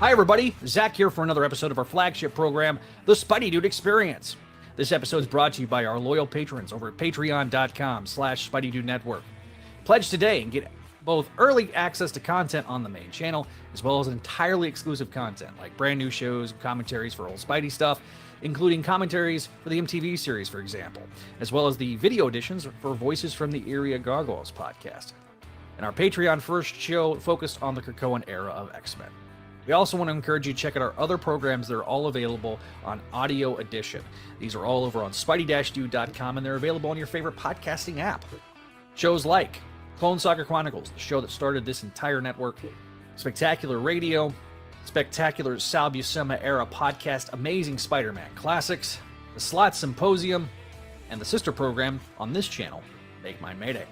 Hi, everybody. Zach here for another episode of our flagship program, The Spidey Dude Experience. This episode is brought to you by our loyal patrons over at patreon.com/SpideyDudeNetwork. Pledge today and get both early access to content on the main channel, as well as entirely exclusive content, like brand new shows, commentaries for old Spidey stuff, including commentaries for the MTV series, for example, as well as the video editions for Voices from the Area Gargoyles podcast. And our Patreon first show focused on the Krakoan era of X-Men. We also want to encourage you to check out our other programs that are all available on Audio Edition. These are all over on spidey-dude.com, and they're available on your favorite podcasting app. Shows like Clone Saga Chronicles, the show that started this entire network, Spectacular Radio, Spectacular Sal Buscema era podcast, Amazing Spider-Man Classics, the Slot Symposium, and the sister program on this channel, Make Mine Mayday.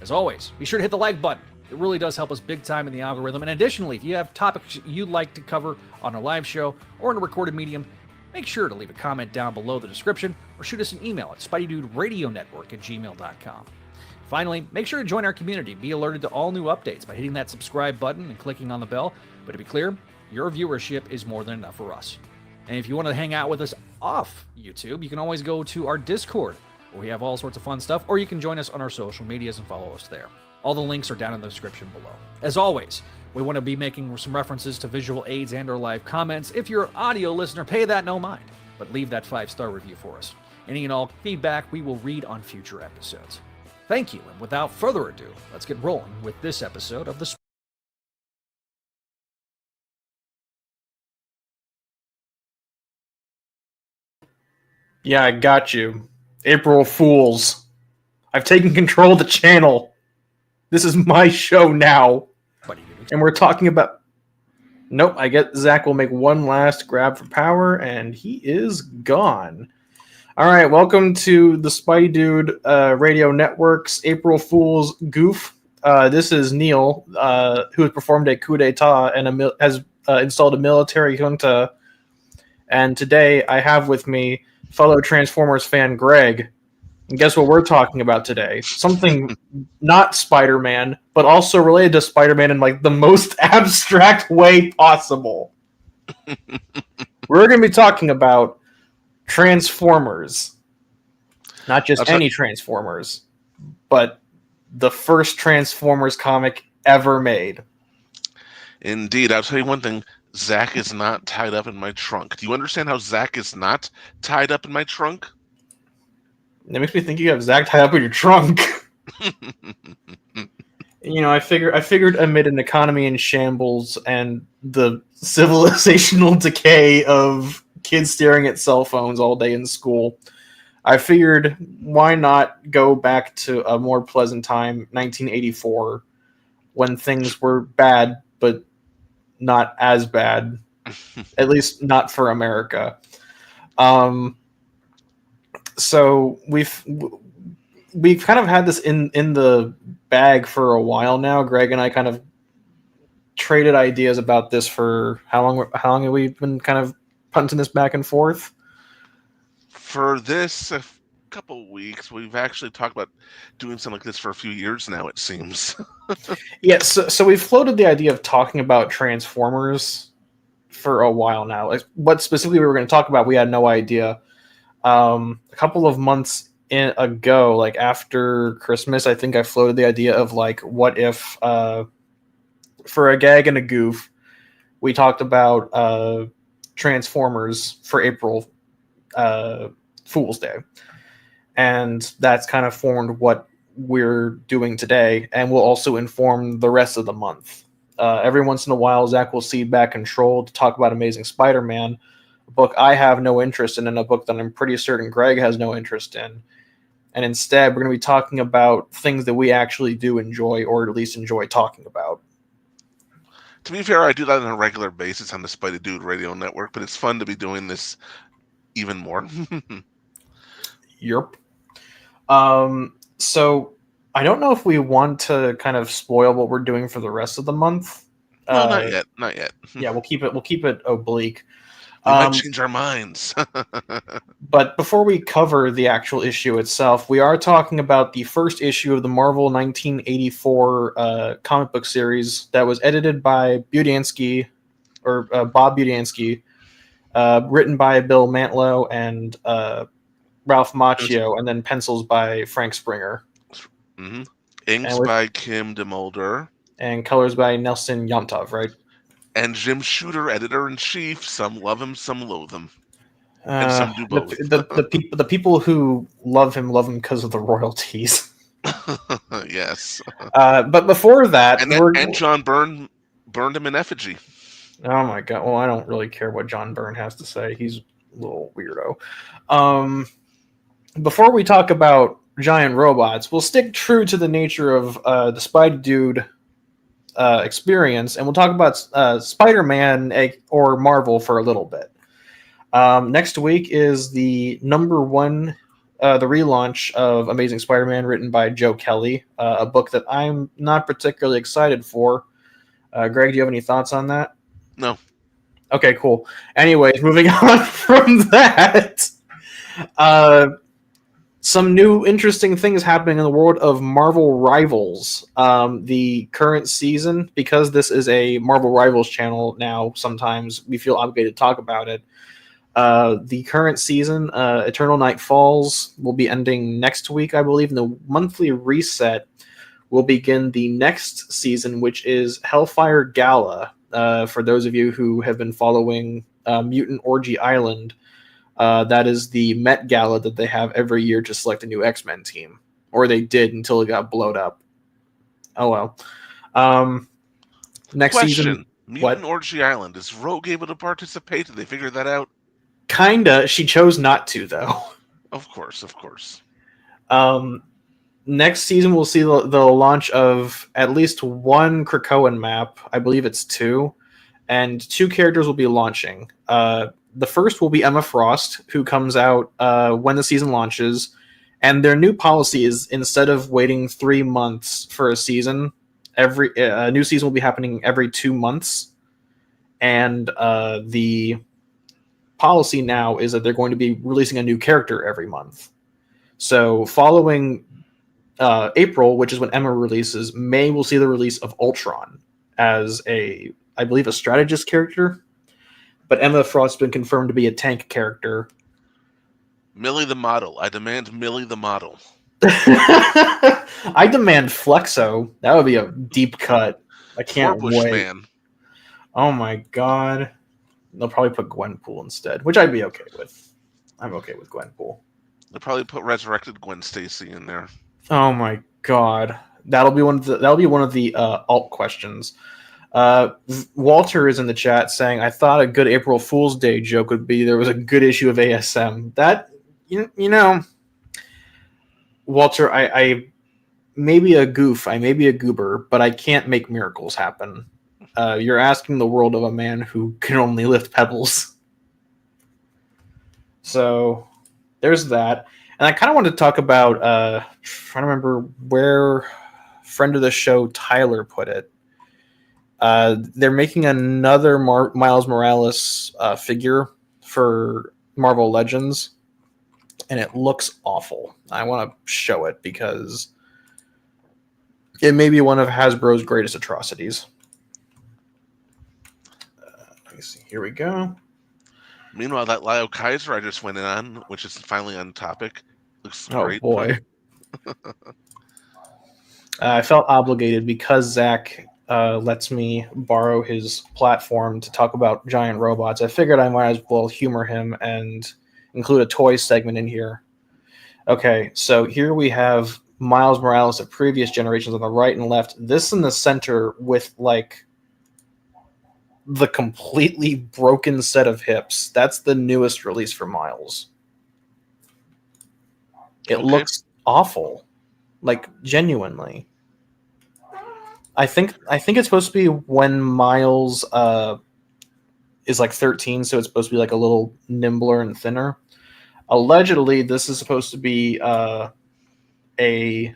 As always, be sure to hit the like button. It really does help us big time in the algorithm. And additionally, if you have topics you'd like to cover on a live show or in a recorded medium, make sure to leave a comment down below the description or shoot us an email at SpideyDudeRadioNetwork@gmail.com. Finally, make sure to join our community. Be alerted to all new updates by hitting that subscribe button and clicking on the bell. But to be clear, your viewership is more than enough for us. And if you want to hang out with us off YouTube, you can always go to our Discord, where we have all sorts of fun stuff, or you can join us on our social medias and follow us there. All the links are down in the description below. As always, we want to be making some references to visual aids and or live comments. If you're an audio listener, pay that no mind, but leave that 5-star review for us. Any and all feedback we will read on future episodes. Thank you, and without further ado, let's get rolling with this episode of the Yeah, I got you. April Fools. I've taken control of the channel. This is my show now. And we're talking about... Nope, I get Zach will make one last grab for power, and he is gone. Alright, welcome to the Spidey Dude Radio Network's April Fool's Goof. This is Neil, who has performed a coup d'etat and has installed a military junta. And today I have with me fellow Transformers fan Greg. And guess what we're talking about today? Something not Spider-Man, but also related to Spider-Man in like the most abstract way possible. We're going to be talking about Transformers. Not just any Transformers, but the first Transformers comic ever made. Indeed. I'll tell you one thing. Zach is not tied up in my trunk. Do you understand how Zach is not tied up in my trunk? That makes me think you have Zach tied up in your trunk. You know, I figured amid an economy in shambles and the civilizational decay of kids staring at cell phones all day in school, I figured why not go back to a more pleasant time, 1984, when things were bad, but not as bad. At least not for America. So we've kind of had this in the bag for a while now. Greg and I kind of traded ideas about this for how long have we been kind of punting this back and forth? For this a couple weeks. We've actually talked about doing something like this for a few years now, it seems. Yeah, so we've floated the idea of talking about Transformers for a while now. Like, what specifically we were going to talk about, we had no idea. A couple of months ago, like after Christmas, I think I floated the idea of like, what if, for a gag and a goof, we talked about Transformers for April Fool's Day, and that's kind of formed what we're doing today, and will also inform the rest of the month. Every once in a while, Zach will cede back control to talk about Amazing Spider-Man, a book I have no interest in, and a book that I'm pretty certain Greg has no interest in. And instead, we're going to be talking about things that we actually do enjoy, or at least enjoy talking about. To be fair, I do that on a regular basis on the Spidey Dude Radio Network, but it's fun to be doing this even more. Yep. So I don't know if we want to kind of spoil what we're doing for the rest of the month. No, not yet. Not yet. Yeah, we'll keep it oblique. We might change our minds. But before we cover the actual issue itself, we are talking about the first issue of the Marvel 1984 comic book series that was edited by Budiansky Bob Budiansky, written by Bill Mantlo and Ralph Macchio, and then pencils by Frank Springer. Mm-hmm. Inks by Kim DeMolder. And colors by Nelson Yomtov, right? And Jim Shooter, editor-in-chief. Some love him, some loathe him. And some do both. The people who love him because of the royalties. Yes. But before that, and John Byrne burned him in effigy. Oh my god! Well, I don't really care what John Byrne has to say. He's a little weirdo. Before we talk about giant robots, we'll stick true to the nature of the Spidey Dude experience, and we'll talk about Spider-Man or Marvel for a little bit. Next week is the number one, the relaunch of Amazing Spider-Man, written by Joe Kelly, a book that I'm not particularly excited for. Greg, do you have any thoughts on that? No. Okay, cool. Anyways, moving on from that, some new interesting things happening in the world of Marvel Rivals. The current season, because this is a Marvel Rivals channel now, sometimes we feel obligated to talk about it. The current season, Eternal Night Falls, will be ending next week, I believe, and the monthly reset will begin the next season, which is Hellfire Gala. For those of you who have been following Mutant Orgy Island, that is the Met Gala that they have every year to select a new X-Men team. Or they did until it got blowed up. Oh well. Next Question. season... Mutant Orgy Island. Is Rogue able to participate? Did they figure that out? Kinda. She chose not to, though. Of course. Next season, we'll see the launch of at least one Krakoan map. I believe it's 2. And 2 characters will be launching. The first will be Emma Frost, who comes out when the season launches. And their new policy is, instead of waiting 3 months for a season, a new season will be happening every 2 months. And the policy now is that they're going to be releasing a new character every month. So following April, which is when Emma releases, May will see the release of Ultron as I believe a strategist character. But Emma Frost's been confirmed to be a tank character. Millie the model. I demand Millie the model. I demand Flexo. That would be a deep cut. I can't wait. Man. Oh my god. They'll probably put Gwenpool instead, which I'd be okay with. I'm okay with Gwenpool. They'll probably put resurrected Gwen Stacy in there. Oh my god. That'll be one of the alt questions. Walter is in the chat saying, I thought a good April Fool's Day joke would be there was a good issue of ASM. That, you know, Walter, I may be a goof, I may be a goober, but I can't make miracles happen. You're asking the world of a man who can only lift pebbles. So there's that. And I kind of wanted to talk about, trying to remember where friend of the show Tyler put it. They're making another Miles Morales figure for Marvel Legends, and it looks awful. I want to show it because it may be one of Hasbro's greatest atrocities. Let me see. Here we go. Meanwhile, that Lyle Kaiser I just went in on, which is finally on topic, looks great. Oh boy. I felt obligated because Zach lets me borrow his platform to talk about giant robots. I figured I might as well humor him and include a toy segment in here. Okay, so here we have Miles Morales of previous generations on the right and left. This in the center with like the completely broken set of hips. That's the newest release for Miles. It looks awful. Like genuinely. I think it's supposed to be when Miles is like 13, so it's supposed to be like a little nimbler and thinner. Allegedly, this is supposed to be a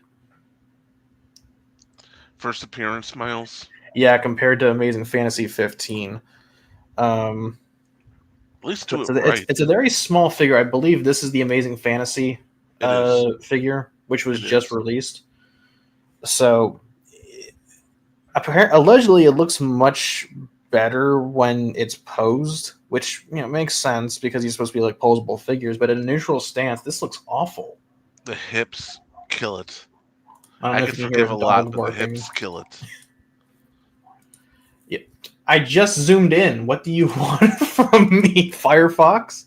first appearance Miles. Yeah, compared to Amazing Fantasy 15. At least do it right. It's a very small figure. I believe this is the Amazing Fantasy figure, which was just released. So allegedly, it looks much better when it's posed, which makes sense because he's supposed to be like posable figures. But in a neutral stance, this looks awful. The hips kill it. I don't I know could if you can hear forgive a a lot, dog but the barking. hips kill it. Yeah. I just zoomed in. What do you want from me, Firefox?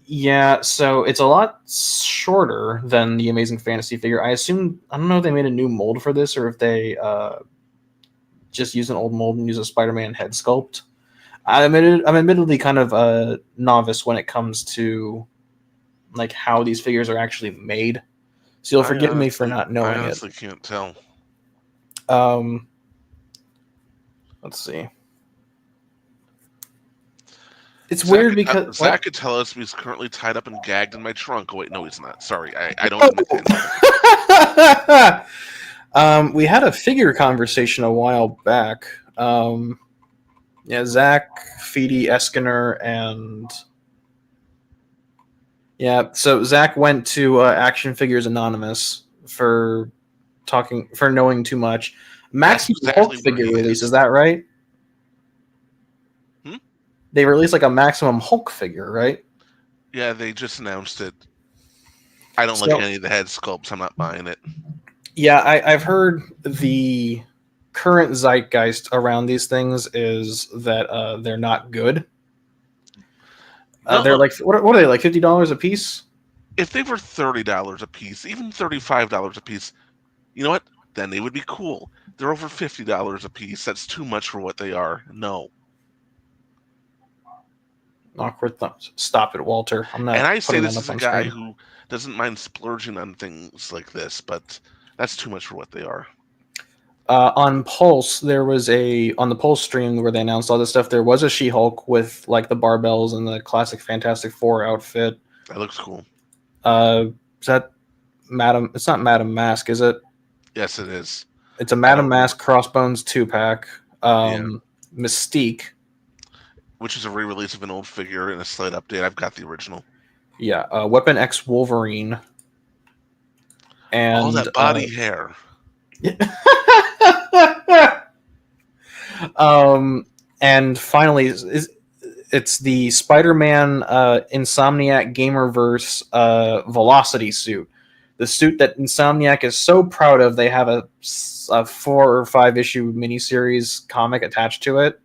Yeah, so it's a lot shorter than the Amazing Fantasy figure. I don't know if they made a new mold for this or if they just use an old mold and use a Spider-Man head sculpt. I'm admittedly kind of a novice when it comes to like how these figures are actually made. So you'll forgive me for not I knowing it. honestly can't tell. Let's see. It's weird because Zach could tell us he's currently tied up and gagged in my trunk. Oh wait, no, he's not. Sorry, I don't admit to anything. We had a figure conversation a while back. Zach, Feedy, Eskiner, and so Zach went to Action Figures Anonymous for knowing too much. Maximum Hulk figure release, is that right? They released like a Maximum Hulk figure, right? Yeah, they just announced it. I don't like any of the head sculpts. I'm not buying it. Yeah, I've heard the current zeitgeist around these things is that they're not good. They're like what are they, like $50 a piece? If they were $30 a piece, even $35 a piece, you know what? Then they would be cool. They're over $50 a piece. That's too much for what they are. No. Awkward thumbs. Stop it, Walter. I'm not. And I say this as a guy who doesn't mind splurging on things like this, but that's too much for what they are. On Pulse, there was on the Pulse stream where they announced all this stuff. There was a She-Hulk with like the barbells and the classic Fantastic Four outfit. That looks cool. Is that Madam? It's not Madam Mask, is it? Yes, it is. It's a Madam Mask Crossbones 2-pack. Mystique, which is a re-release of an old figure in a slight update. I've got the original. Yeah, Weapon X Wolverine. And all that body hair. And finally, it's the Spider-Man Insomniac Gamerverse Velocity suit. The suit that Insomniac is so proud of. They have a 4 or 5 issue miniseries comic attached to it.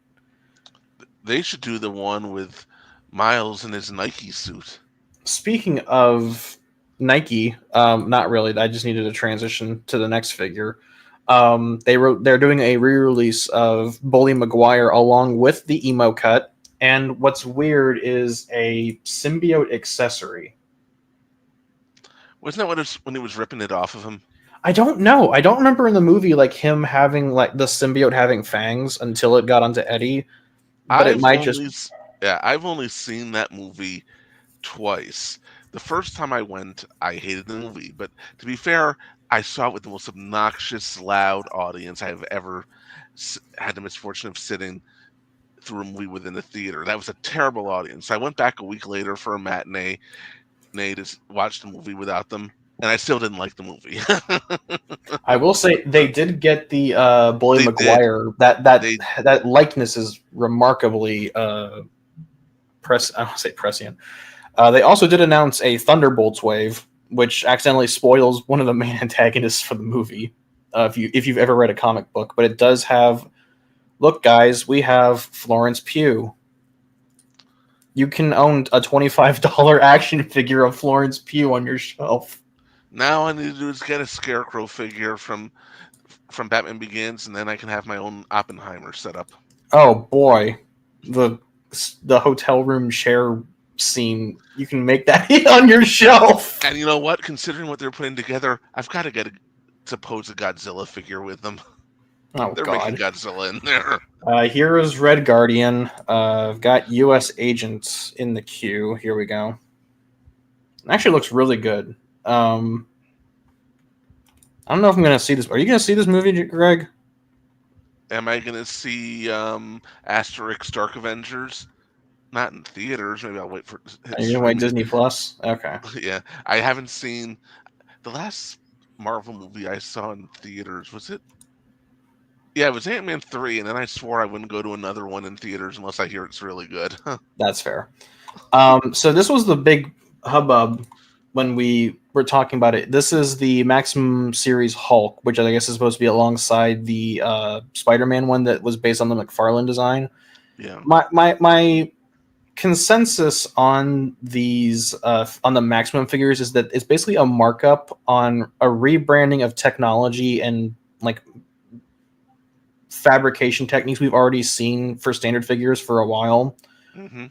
They should do the one with Miles in his Nike suit. Speaking of Nike, not really. I just needed to transition to the next figure. They're doing a re-release of Bully Maguire along with the emo cut, and what's weird is a symbiote accessory. Wasn't that when he was ripping it off of him? I don't know. I don't remember in the movie like him having like the symbiote having fangs until it got onto Eddie. But I've only seen that movie twice. The first time I went, I hated the movie. But to be fair, I saw it with the most obnoxious, loud audience I have ever had the misfortune of sitting through a movie within the theater. That was a terrible audience. I went back a week later for a matinee to watch the movie without them, and I still didn't like the movie. I will say they did get the Bully Maguire. That likeness is remarkably I don't say prescient. They also did announce a Thunderbolts wave, which accidentally spoils one of the main antagonists for the movie. If you've ever read a comic book, but it does have. Look, guys, we have Florence Pugh. You can own a $25 action figure of Florence Pugh on your shelf. Now all I need to do is get a Scarecrow figure from Batman Begins, and then I can have my own Oppenheimer set up. Oh boy, the hotel room chair scene. You can make that on your shelf. And you know what? Considering what they're putting together, I've got to get to pose a Godzilla figure with them. Oh, they're making Godzilla in there. Here is Red Guardian. I've got U.S. Agents in the queue. Here we go. It actually looks really good. I don't know if I'm going to see this. Are you going to see this movie, Greg? Am I going to see Asterix Dark Avengers? Not in theaters. Maybe I'll wait for it. Are you going to wait Disney Plus? Okay. Yeah. I haven't seen... The last Marvel movie I saw in theaters, was it Yeah, it was Ant-Man 3, and then I swore I wouldn't go to another one in theaters unless I hear it's really good. That's fair. So this was the big hubbub when we were talking about it. This is the Maximum Series Hulk, which I guess is supposed to be alongside the Spider-Man one that was based on the McFarlane design. Yeah. My consensus on these on the Maximum figures is that it's basically a markup on a rebranding of technology and like fabrication techniques we've already seen for standard figures for a while. hmm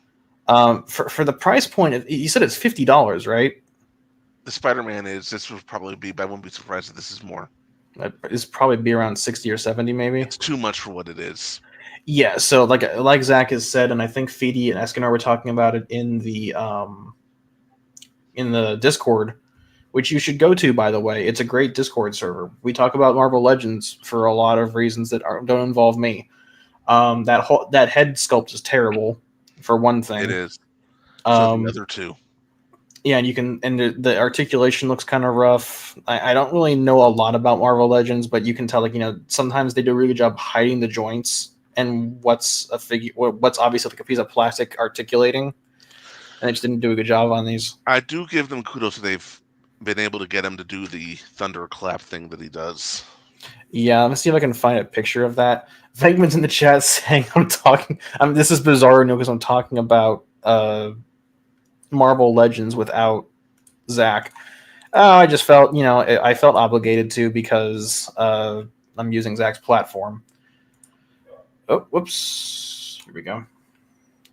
For the price point, you said it's $50, right? The Spider-Man is. This would probably be. But I wouldn't be surprised if this is more. It's probably be around 60 or 70, maybe. It's too much for what it is. Yeah. So like Zach has said, and I think Feedy and Escanor were talking about it in the Discord, which you should go to, by the way. It's a great Discord server. We talk about Marvel Legends for a lot of reasons that don't involve me. That head sculpt is terrible, for one thing. It is. So the Um, other two. yeah, and the articulation looks kind of rough. I don't really know a lot about Marvel Legends, but you can tell, like, sometimes they do a really good job hiding the joints and what's obviously like a piece of plastic articulating, and they just didn't do a good job on these. I do give them kudos that they've been able to get him to do the thunderclap thing that he does. Yeah, let me see if I can find a picture of that. Venkman's in the chat saying this is bizarre because I'm talking about Marvel Legends without Zach. I just felt, I felt obligated to because I'm using Zach's platform. Oh, whoops. Here we go.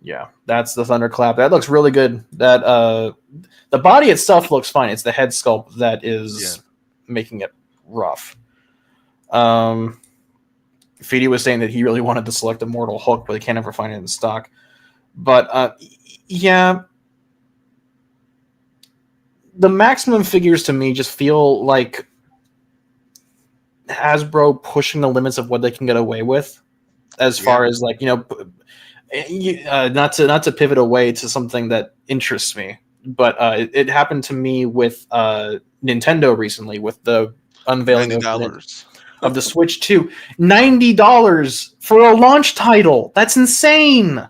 Yeah, that's the thunderclap. That looks really good. That the body itself looks fine. It's the head sculpt that is making it rough. Feedy was saying that he really wanted to select Immortal Hulk, but they can't ever find it in stock. But yeah, the Maximum figures to me just feel like Hasbro pushing the limits of what they can get away with, as far as like not to pivot away to something that interests me, but it happened to me with Nintendo recently with the unveiling of the Switch 2. $90 for a launch title. That's insane.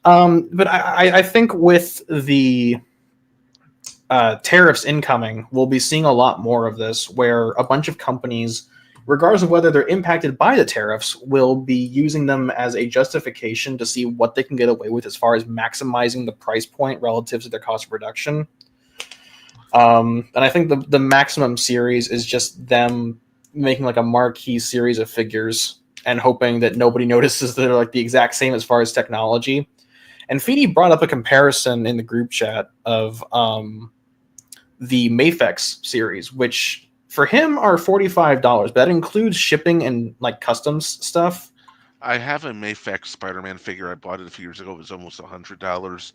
But I think with the tariffs incoming, we'll be seeing a lot more of this, where a bunch of companies, regardless of whether they're impacted by the tariffs, will be using them as a justification to see what they can get away with as far as maximizing the price point relative to their cost of production. And I think the Maximum series is just them making like a marquee series of figures and hoping that nobody notices that they're like the exact same as far as technology. And Feedy brought up a comparison in the group chat of the Mafex series, which for him are $45, but that includes shipping and like customs stuff. I have a Mafex Spider-Man figure. I bought it a few years ago. It was almost $100.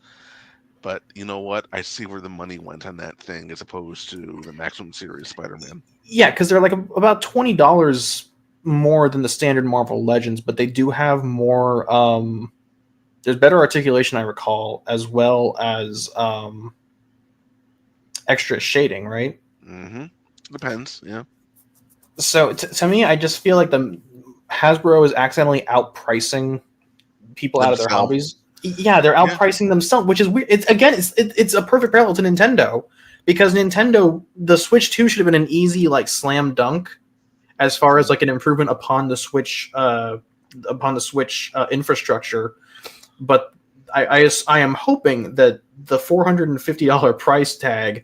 But you know what? I see where the money went on that thing as opposed to the Maximum Series Spider-Man. Yeah, because they're like about $20 more than the standard Marvel Legends, but they do have more. There's better articulation, I recall, as well as extra shading, right? Mm-hmm. Depends, yeah. So to me, I just feel like the Hasbro is accidentally outpricing people out of their hobbies. Yeah, they're outpricing themselves, which is weird. It's a perfect parallel to Nintendo, because Nintendo, the Switch 2 should have been an easy like slam dunk as far as like an improvement upon the Switch infrastructure. But I am hoping that the $450 price tag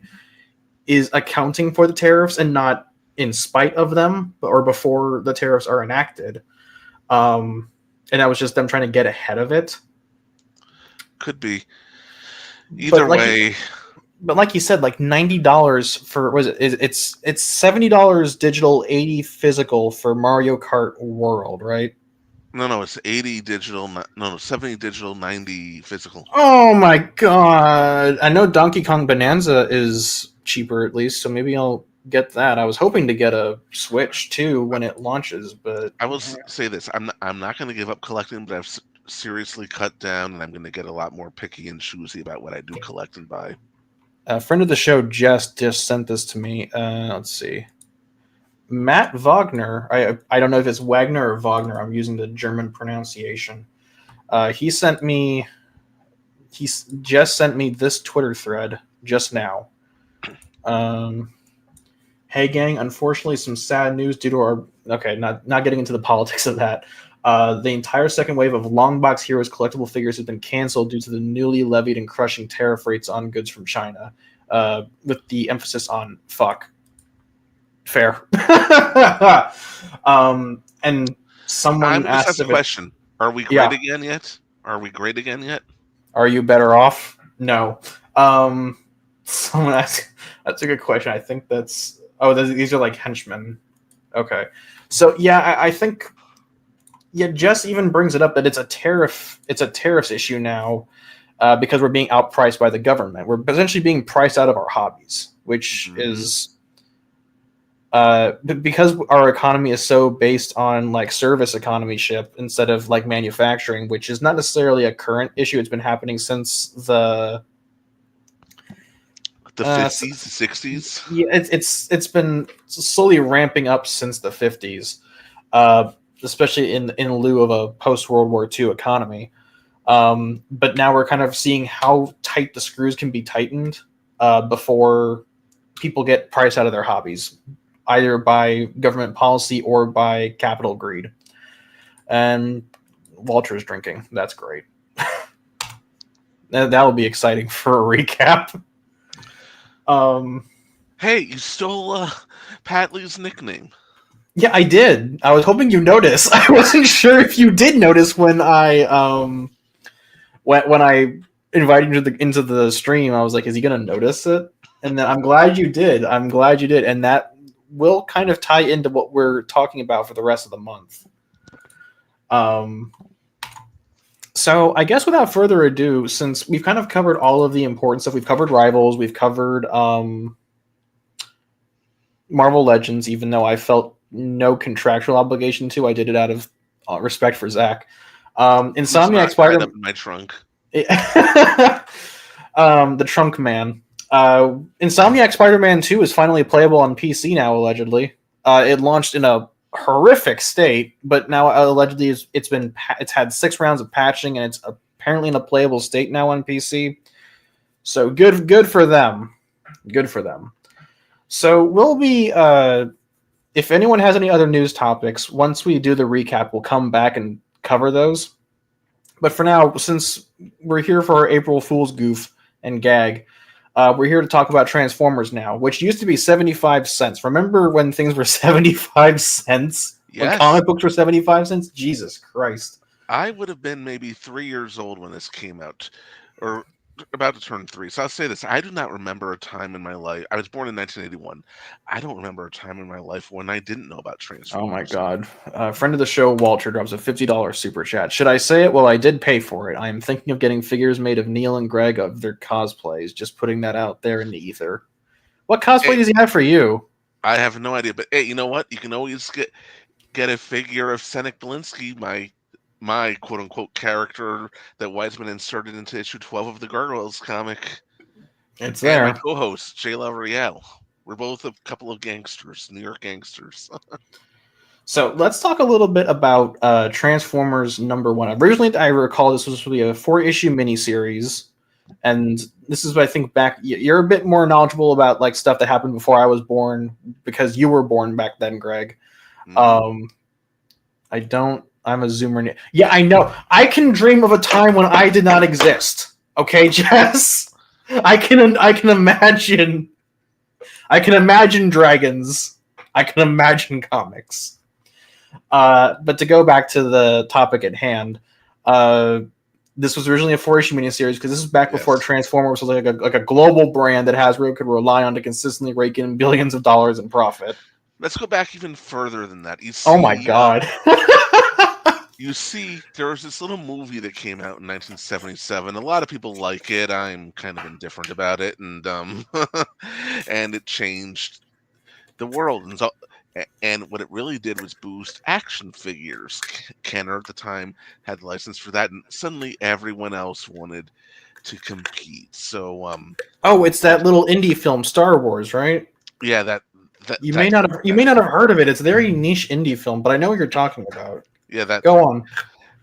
is accounting for the tariffs and not in spite of them or before the tariffs are enacted. And that was just them trying to get ahead of it. Could be. Either way. But like you said, like $90 for it's $70 digital, $80 physical for Mario Kart World, right? No, it's 80 digital. No, 70 digital, 90 physical. Oh my god! I know Donkey Kong Bonanza is cheaper at least, so maybe I'll get that. I was hoping to get a Switch too when it launches, but I will say this: I'm not going to give up collecting, but I've seriously cut down, and I'm going to get a lot more picky and choosy about what I do collect and buy. A friend of the show just sent this to me. Let's see. Matt Wagner. I don't know if it's Wagner or Wagner. I'm using the German pronunciation. He sent me. Just sent me this Twitter thread just now. Hey gang, unfortunately, some sad news due to our. Okay, not getting into the politics of that. The entire second wave of Longbox Heroes collectible figures has been canceled due to the newly levied and crushing tariff rates on goods from China, with the emphasis on fuck. Fair. And someone I just asked asked a if it, question. Are we great yeah, again yet? Are we great again yet? are you better off? No. Someone asked. That's a good question. I think that's. Oh, these are like henchmen. Okay. So yeah, I think. Yeah, Jess even brings it up that it's a tariff. It's a tariffs issue now, because we're being outpriced by the government. We're essentially being priced out of our hobbies, which is. Because our economy is so based on like service economy ship instead of like manufacturing, which is not necessarily a current issue. It's been happening since the 50s, the 60s. yeah, it's been slowly ramping up since the 50s, especially in lieu of a post World War II economy. But now we're kind of seeing how tight the screws can be tightened before people get priced out of their hobbies, either by government policy or by capital greed. And Walter's drinking. That's great. That will be exciting for a recap. Hey, you stole Pat Lee's nickname. Yeah, I did. I was hoping you noticed. I wasn't sure if you did notice when I when I invited you into the stream. I was like, is he gonna notice it? And then I'm glad you did. I'm glad you did, and that will kind of tie into what we're talking about for the rest of the month. So I guess without further ado, since we've kind of covered all of the important stuff, we've covered Rivals, we've covered Marvel Legends, even though I felt no contractual obligation to. I did it out of respect for Zach. Insomniac Spider up in my trunk. The Trunk Man. Insomniac Spider-Man 2 is finally playable on PC now, allegedly. It launched in a horrific state, but now allegedly it's had 6 rounds of patching and it's apparently in a playable state now on PC. So good for them. Good for them. So we'll be if anyone has any other news topics, once we do the recap, we'll come back and cover those. But for now, since we're here for our April Fool's goof and gag, we're here to talk about Transformers now, which used to be 75 cents. Remember when things were 75 cents? Yes. When comic books were 75 cents? Jesus Christ. I would have been maybe 3 years old when this came out, or about to turn 3. So I'll say this. I do not remember a time in my life. I was born in 1981. I don't remember a time in my life when I didn't know about Transformers. Oh my God. Friend of the show, Walter, drops a $50 super chat. Should I say it? Well, I did pay for it. I am thinking of getting figures made of Neil and Greg of their cosplays. Just putting that out there in the ether. What cosplay does he have for you? I have no idea. But hey, you know what? You can always get a figure of Senek Belinsky, my quote-unquote character that Wiseman inserted into issue 12 of the Gargoyles comic. It's there. And my co-host, J. L'Oreal. We're both a couple of gangsters, New York gangsters. So let's talk a little bit about Transformers #1. Originally, I recall this was supposed to be a 4-issue miniseries. And this is, I think, back... You're a bit more knowledgeable about like stuff that happened before I was born, because you were born back then, Greg. I don't... I'm a zoomer. Yeah, I know. I can dream of a time when I did not exist. Okay, Jess? I can imagine. I can imagine dragons. I can imagine comics. But to go back to the topic at hand, this was originally a 4-issue miniseries because this is back before Transformers was like a global brand that Hasbro could rely on to consistently rake in billions of dollars in profit. Let's go back even further than that. You see, oh my God. You see, there was this little movie that came out in 1977. A lot of people like it. I'm kind of indifferent about it, and and it changed the world. And what it really did was boost action figures. Kenner at the time had the license for that, and suddenly everyone else wanted to compete. So, oh, it's that little indie film, Star Wars, right? Yeah, You may not have heard of it. It's a very niche indie film, but I know what you're talking about. Yeah, that. Go on.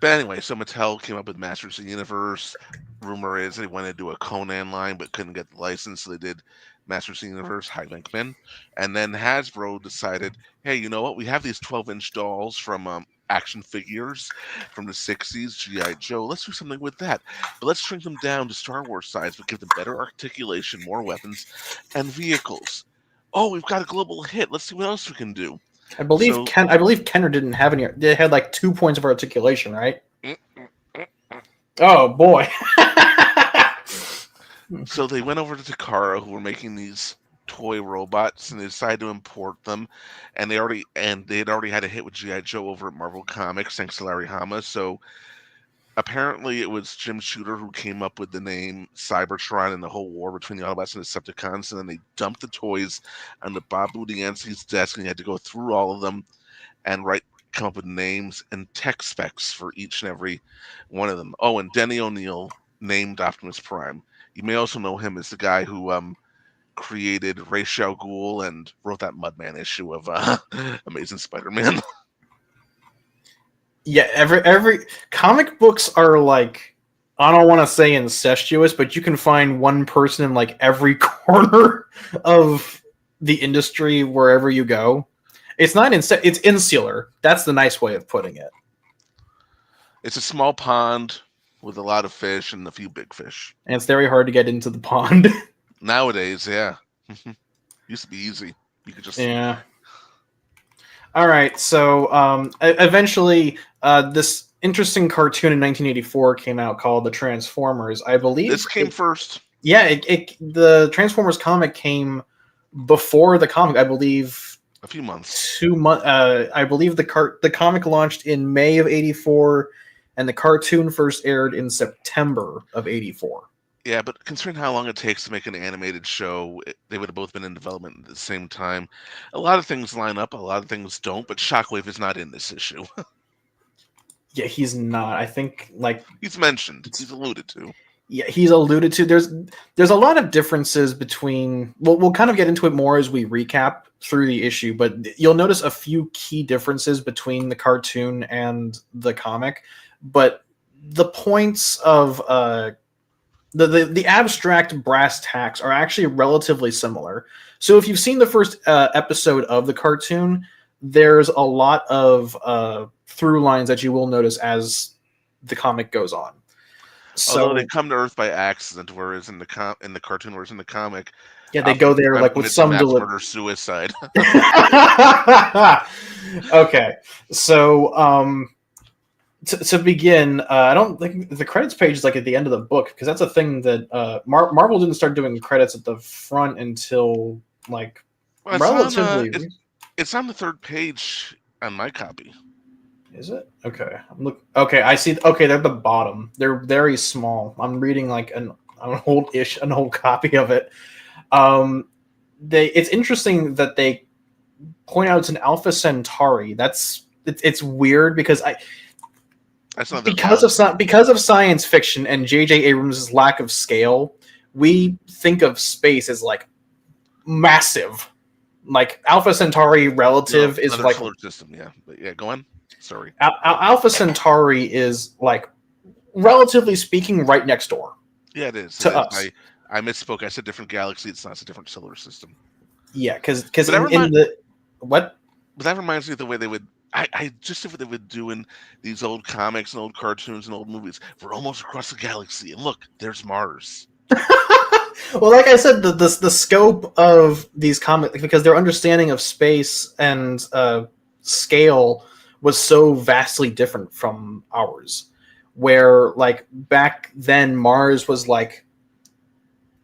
But anyway, so Mattel came up with Masters of the Universe. Rumor is they wanted to do a Conan line, but couldn't get the license, so they did Masters of the Universe, High Venkman. And then Hasbro decided, hey, you know what? We have these 12-inch dolls from action figures from the 60s, G.I. Joe. Let's do something with that. But let's shrink them down to Star Wars size, but give them better articulation, more weapons, and vehicles. Oh, we've got a global hit. Let's see what else we can do. I believe Kenner didn't have any. They had like 2 points of articulation, right? Oh boy. So they went over to Takara, who were making these toy robots, and they decided to import them. And they had already had a hit with G.I. Joe over at Marvel Comics, thanks to Larry Hama. So apparently it was Jim Shooter who came up with the name Cybertron and the whole war between the Autobots and the Decepticons. And then they dumped the toys onto Bob Budiansky's desk, and he had to go through all of them and come up with names and tech specs for each and every one of them. Oh, and Denny O'Neil named Optimus Prime. You may also know him as the guy who created Ra's al Ghul and wrote that Mudman issue of Amazing Spider-Man. Yeah, every comic books are like, I don't want to say incestuous, but you can find one person in like every corner of the industry wherever you go. It's not it's insular. That's the nice way of putting it. It's a small pond with a lot of fish and a few big fish. And it's very hard to get into the pond. Nowadays, yeah. Used to be easy. You could just... Yeah. All right, so eventually this interesting cartoon in 1984 came out called The Transformers. I believe this came first. Yeah, the Transformers comic came before the comic, I believe. A few months. 2 months. I believe the comic launched in May of '84, and the cartoon first aired in September of '84. Yeah, but considering how long it takes to make an animated show, they would have both been in development at the same time. A lot of things line up, a lot of things don't, but Shockwave is not in this issue. Yeah, he's not. I think he's mentioned, he's alluded to. Yeah, he's alluded to. There's a lot of differences between. We'll kind of get into it more as we recap through the issue, but you'll notice a few key differences between the cartoon and the comic. But the points of the abstract brass tacks are actually relatively similar. So if you've seen the first episode of the cartoon, there's a lot of through lines that you will notice as the comic goes on. So, although they come to Earth by accident, whereas in the cartoon, whereas in the comic, yeah, they go there like with some murder suicide. Okay, so to begin, I don't think the credits page is like at the end of the book, because that's a thing that Marvel didn't start doing credits at the front until relatively. It's on the third page on my copy. Is it? Okay. Okay, I see. Okay, they're at the bottom. They're very small. I'm reading like an old copy of it. It's interesting that they point out it's an Alpha Centauri. It's weird because because of science fiction and J.J. Abrams' lack of scale, we think of space as like massive. Like Alpha Centauri relative is like solar system. Yeah, but yeah, go on. Sorry. Alpha Centauri is like, relatively speaking, right next door. Yeah, it is. To us. I misspoke. I said different galaxy. It's not. It's a different solar system. Yeah, because in the what? But that reminds me of the way they would. I just see what they would do in these old comics and old cartoons and old movies. We're almost across the galaxy, and look, there's Mars. Well, like I said, the scope of these comics, because their understanding of space and scale was so vastly different from ours, where like back then Mars was like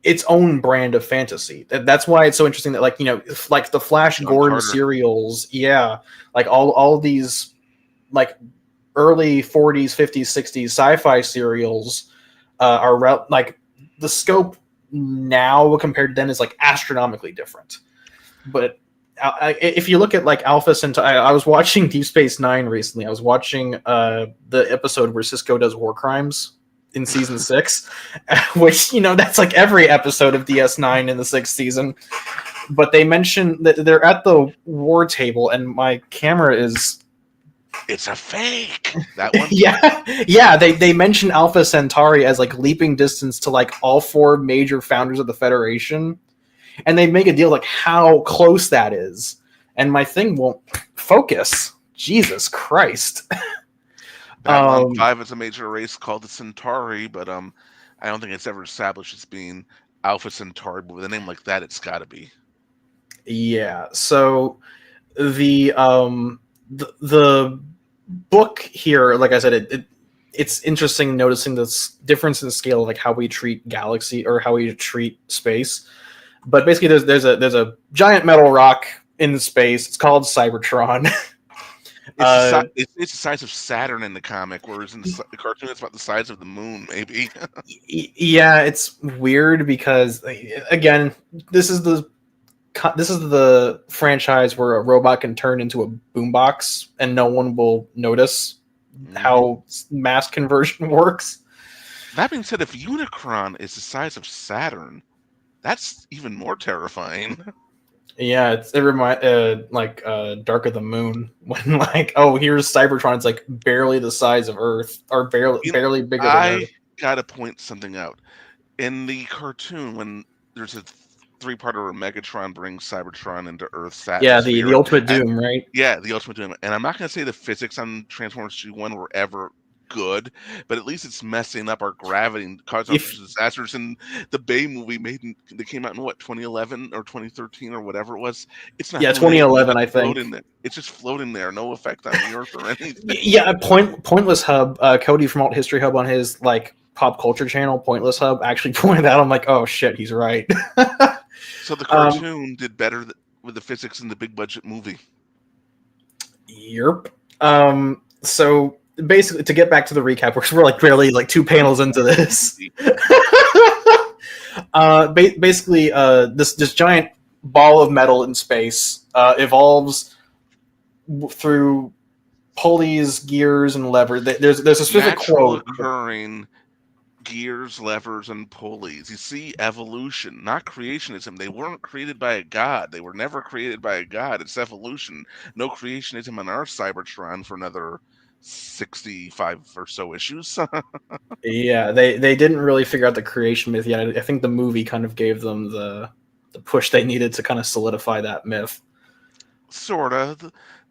its own brand of fantasy. That's why it's so interesting that like the Flash Gordon serials, yeah, like all these like early 40s, 50s, 60s sci-fi serials are like the scope now compared to then is like astronomically different. But if you look at like Alpha Centauri, I was watching Deep Space Nine recently. I was watching the episode where Cisco does war crimes in season 6, which that's like every episode of DS9 in the 6th season. but they mention that they're at the war table, and my camera is. It's a fake. That one. yeah. They mention Alpha Centauri as like leaping distance to like all 4 major founders of the Federation, and they make a deal like how close that is. And my thing won't focus. Jesus Christ. Babylon 5 is a major race called the Centauri, but I don't think it's ever established as being Alpha Centauri. But with a name like that, it's got to be. Yeah. So the book here, like I said, it's interesting noticing this difference in the scale of like how we treat galaxy or how we treat space. But basically, there's a giant metal rock in space. It's called Cybertron. It's the size of Saturn in the comic, whereas in the cartoon it's about the size of the moon, maybe. Yeah, it's weird because again, this is the franchise where a robot can turn into a boombox and no one will notice how mass conversion works. That being said, if Unicron is the size of Saturn, that's even more terrifying. Yeah, it reminds like Dark of the Moon when like, oh, here's Cybertron. It's like barely the size of Earth, or barely bigger than Earth. I gotta point something out. In the cartoon, when there's a 3-parter where Megatron brings Cybertron into Earth's atmosphere. Yeah, the Ultimate Doom, right? Yeah, the Ultimate Doom. And I'm not gonna say the physics on Transformers G1 were ever good, but at least it's messing up our gravity and causing disasters. And the Bay movie that came out in what, 2011 or 2013 or whatever it was. It's not. Yeah, 2011, I think. It's just floating there, no effect on the Earth or anything. Yeah, Pointless Hub. Cody from Alt History Hub on his like pop culture channel, Pointless Hub, actually pointed out. I'm like, oh shit, he's right. So the cartoon did better with the physics in the big budget movie. Yep. So basically, to get back to the recap, we're like barely like 2 panels into this. Basically, this giant ball of metal in space evolves through pulleys, gears, and levers. There's a specific quote occurring. Gears, levers, and pulleys. You see evolution, not creationism. They weren't created by a god. They were never created by a god. It's evolution. No creationism on our Cybertron for another 65 or so issues. Yeah, they didn't really figure out the creation myth yet. I think the movie kind of gave them the push they needed to kind of solidify that myth. Sorta.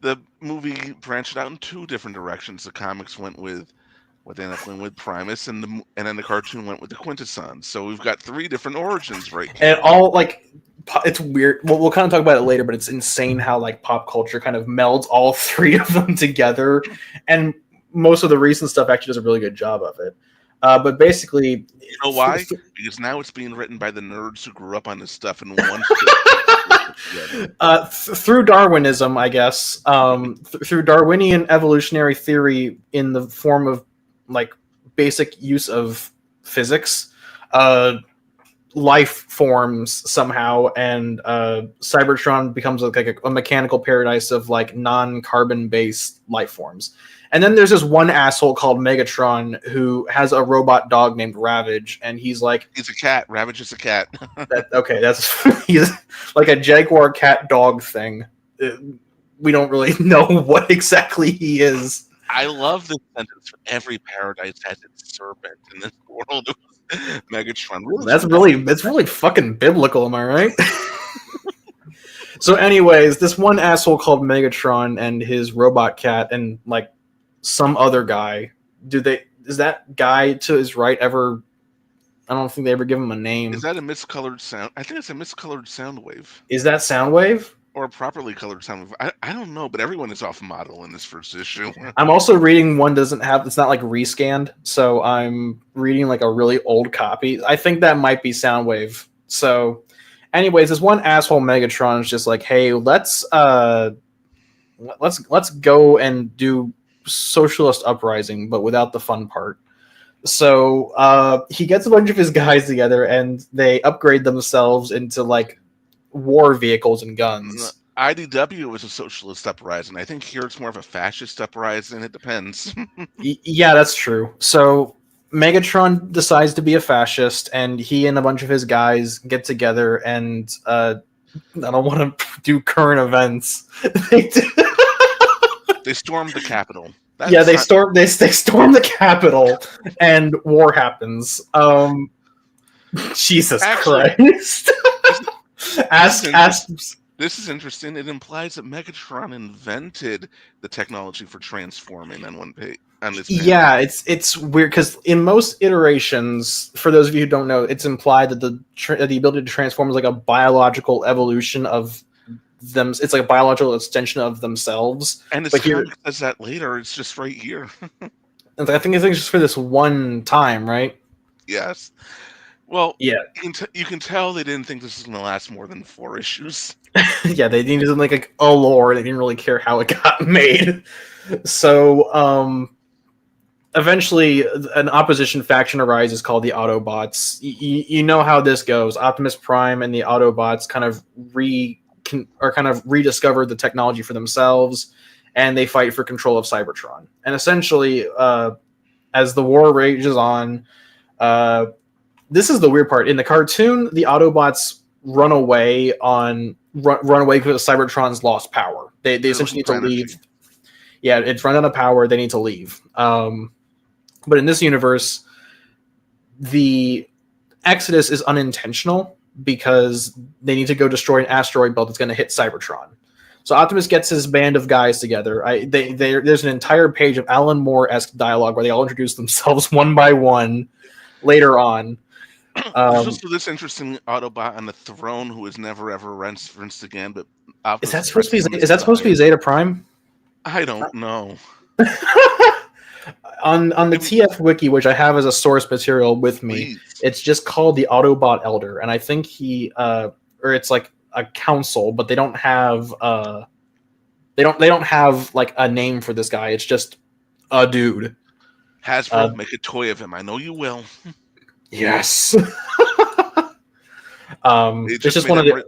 The movie branched out in 2 different directions. The comics went with what they ended up going with Primus, and then the cartoon went with the Quintessons. So we've got 3 different origins, right? And all like, it's weird. We'll kind of talk about it later, but it's insane how like pop culture kind of melds all 3 of them together, and most of the recent stuff actually does a really good job of it. But basically, you know why? Because now it's being written by the nerds who grew up on this stuff and one. Through Darwinism, I guess, through Darwinian evolutionary theory in the form of like basic use of physics, life forms somehow, and Cybertron becomes like a mechanical paradise of like non-carbon based life forms. And then there's this one asshole called Megatron who has a robot dog named Ravage, and he's like, he's a cat. Ravage is a cat. That's he's like a jaguar cat dog thing. We don't really know what exactly he is. I love this sentence. Every paradise has its serpent in this world. Megatron. Really, that's really fucking biblical, am I right? So, anyways, this one asshole called Megatron and his robot cat and like some other guy. Is that guy to his right ever? I don't think they ever give him a name. Is that a miscolored sound? I think it's a miscolored sound wave. Is that Soundwave? Or a properly colored sound wave. I don't know, but everyone is off model in this first issue. I'm also reading one it's not like rescanned, so I'm reading like a really old copy. I think that might be Soundwave. So, anyways, this one asshole Megatron is just like, hey, let's go and do socialist uprising, but without the fun part. So he gets a bunch of his guys together and they upgrade themselves into like war vehicles and guns. IDW was a socialist uprising. I think here it's more of a fascist uprising. It depends. Yeah, that's true. So Megatron decides to be a fascist, and he and a bunch of his guys get together and I don't want to do current events. They do. They stormed the Capitol. Yeah, they storm the Capitol, and war happens. Jesus Christ! This is interesting. It implies that Megatron invented the technology for transforming on one page. Yeah, it's weird because in most iterations, for those of you who don't know, it's implied that the ability to transform is like a biological evolution of them. It's like a biological extension of themselves. And this comic says that later. It's just right here. I think it's just for this one time, right? Yes. Well, yeah. You can tell they didn't think this was going to last more than 4 issues. Yeah, they needed like a lore. They didn't really care how it got made. So, eventually, an opposition faction arises called the Autobots. You know how this goes. Optimus Prime and the Autobots kind of rediscovered the technology for themselves, and they fight for control of Cybertron. And essentially, as the war rages on, this is the weird part. In the cartoon, the Autobots run away because Cybertron's lost power. They essentially need to leave. Yeah, it's run out of power. They need to leave. But in this universe, the exodus is unintentional because they need to go destroy an asteroid belt that's going to hit Cybertron. So Optimus gets his band of guys together. There's an entire page of Alan Moore-esque dialogue where they all introduce themselves one by one later on. There's also this interesting Autobot on the throne who is never ever referenced again. But is that supposed to be Zeta Prime? I don't know. On the TF Wiki, which I have as a source material with me, it's just called the Autobot Elder, and I think or it's like a council, but they don't have they don't have like a name for this guy. It's just a dude. Hasbro, make a toy of him. I know you will. Yes. It's just one of the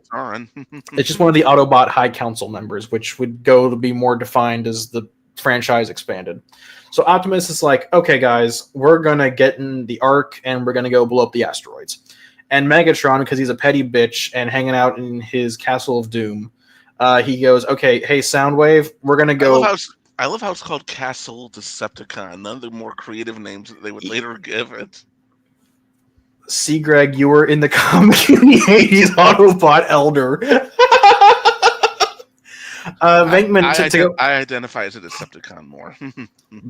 Autobot High Council members, which would go to be more defined as the franchise expanded. So Optimus is like, okay, guys, we're gonna get in the Ark and we're gonna go blow up the asteroids. And Megatron, because he's a petty bitch and hanging out in his Castle of Doom, he goes, okay, hey, Soundwave, we're gonna go. I love how it's called Castle Decepticon. None of the more creative names that they would later give it. See, Greg, you were in the comic in the 80s Autobot Elder. Venkman, I identify as a Decepticon more.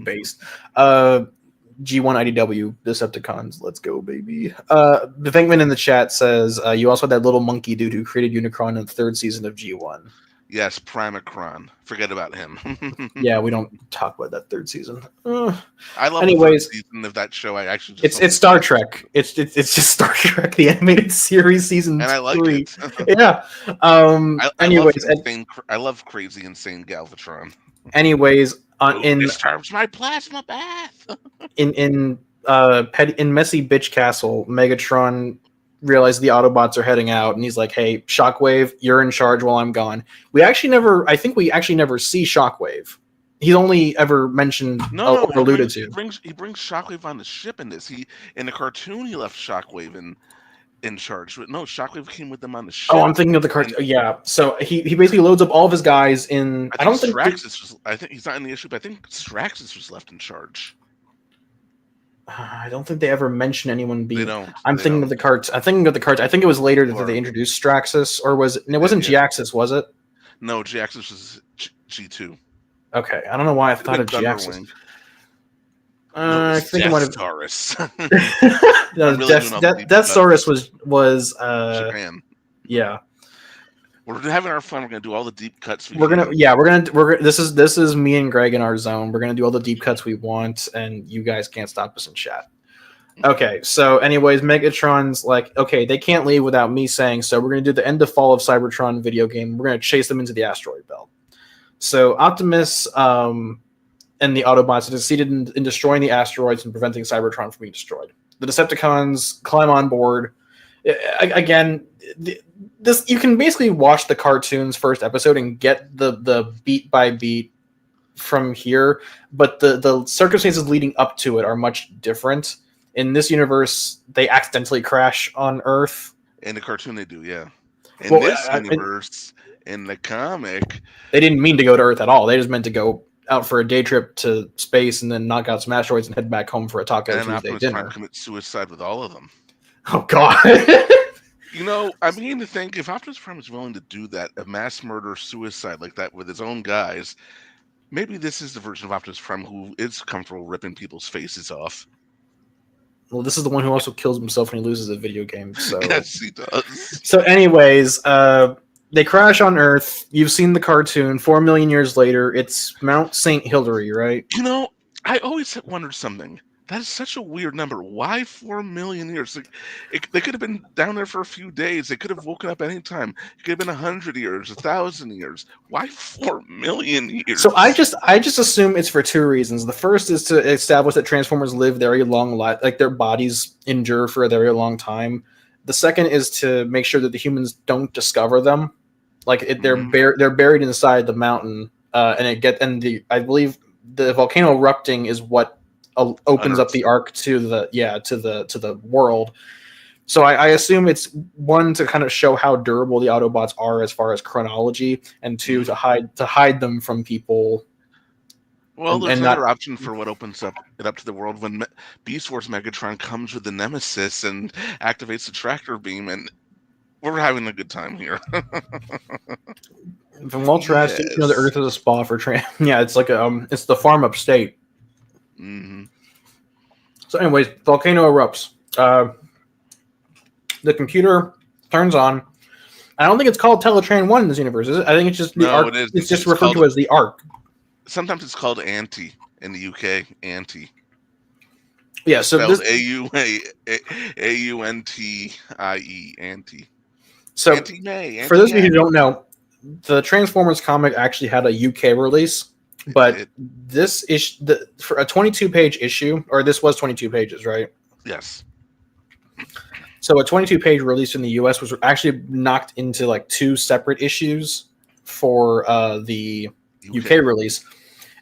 Based. G1 IDW Decepticons, let's go, baby. The Venkman in the chat says, you also had that little monkey dude who created Unicron in the 3rd season of G1. Yes, Primacron. Forget about him. Yeah, we don't talk about that 3rd season. I love the 3rd season of that show. I actually just it's Star Trek. It's just Star Trek, the animated series season, and I like 3. it. Yeah. I love crazy insane Galvatron. Anyways, in disturbs my plasma bath. in Messy Bitch Castle, Megatron realized the Autobots are heading out, and he's like, "Hey, Shockwave, you're in charge while I'm gone." I think we actually never see Shockwave. He's only ever mentioned or alluded to. He brings Shockwave on the ship in this. In the cartoon he left Shockwave in charge, but no, Shockwave came with them on the ship. Oh, I'm thinking of the cartoon. Yeah, so he basically loads up all of his guys in. I think he's not in the issue, but I think Straxus was left in charge. I don't think they ever mention anyone being. I'm thinking of the carts. I think it was later that they introduced Straxus, or was it? It wasn't G-Axis, was it? No, G-Axis was G2. Okay, I don't know why I thought of G-Axis. I think it might have Taurus. Death Saurus was Japan. Yeah. We're having our fun. We're gonna do all the deep cuts. This is me and Greg in our zone. We're gonna do all the deep cuts we want, and you guys can't stop us in chat. Okay, so anyways, Megatron's like, okay, they can't leave without me saying so. We're gonna do the End of Fall of Cybertron video game. We're gonna chase them into the asteroid belt. So Optimus and the Autobots have succeeded in destroying the asteroids and preventing Cybertron from being destroyed. The Decepticons climb on board. Again, this you can basically watch the cartoon's first episode and get the beat by beat from here, but the circumstances leading up to it are much different. In this universe, they accidentally crash on Earth. In the cartoon, they do, yeah. In Well, this universe, in the comic, they didn't mean to go to Earth at all. They just meant to go out for a day trip to space and then knock out some asteroids and head back home for a Taco and then Tuesday Optimus Prime dinner. commits suicide with all of them. Oh God. You know, I begin to think if Optimus Prime is willing to do that, a mass murder suicide like that with his own guys, maybe this is the version of Optimus Prime who is comfortable ripping people's faces off. Well, this is the one who also kills himself when he loses a video game. So Yes, he does. So, anyways, they crash on Earth. You've seen the cartoon. 4 million years later, it's Mount Saint Hilary, right? You know, I always wondered something. That is such a weird number. Why 4 million years? They could have been down there for a few days. They could have woken up anytime. It could have been 100 years, 1,000 years. Why 4 million years? So I just assume it's for two reasons. The first is to establish that Transformers live very long life, like their bodies endure for a very long time. The second is to make sure that the humans don't discover them. Like they're buried inside the mountain, I believe the volcano erupting is what opens up the arc to the world. So I assume it's one to kind of show how durable the Autobots are as far as chronology, and two to hide them from people. Well, there's another option for what opens up to the world when Beast Wars Megatron comes with the Nemesis and activates the tractor beam, and we're having a good time here. From Walter Aston, the Earth is a spa for yeah, it's like it's the farm upstate. Mm-hmm. So, anyways, volcano erupts. The computer turns on. I don't think it's called Teletran 1 in this universe, is it? I think it's just the Arc. It's just referred to as the Arc. Sometimes it's called Anti in the UK. Anti. Yeah, so this AUNTIE. Anti. So, for those of you who don't know, the Transformers comic actually had a UK release, but this issue, for a 22-page issue, or this was 22 pages, right? Yes. So a 22-page release in the US was actually knocked into like two separate issues for the UK release.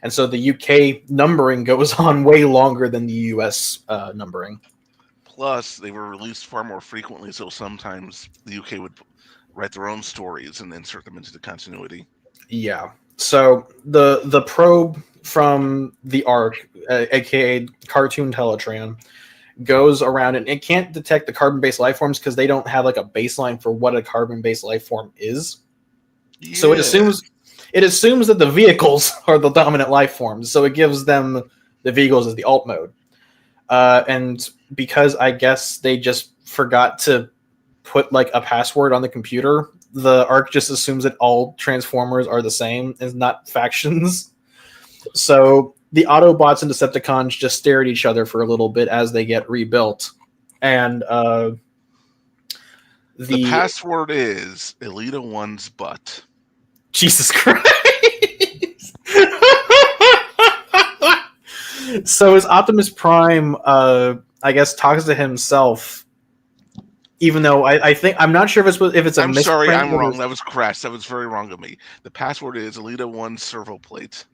And so the UK numbering goes on way longer than the US numbering. Plus, they were released far more frequently, so sometimes the UK would write their own stories and insert them into the continuity. Yeah. So the probe from the Ark, aka Cartoon Teletran, goes around and it can't detect the carbon-based life forms because they don't have like a baseline for what a carbon-based life form is. Yeah. So it assumes that the vehicles are the dominant life forms. So it gives them the vehicles as the alt mode. And because I guess they just forgot to put like a password on the computer, the Ark just assumes that all Transformers are the same and not factions. So the Autobots and Decepticons just stare at each other for a little bit as they get rebuilt. And the password is Elita 1's butt. Jesus Christ. So as Optimus Prime, I guess, talks to himself, even though I'm not sure if it's a I'm sorry, I'm wrong. That was crass. That was very wrong of me. The password is Elita 1 servo plate.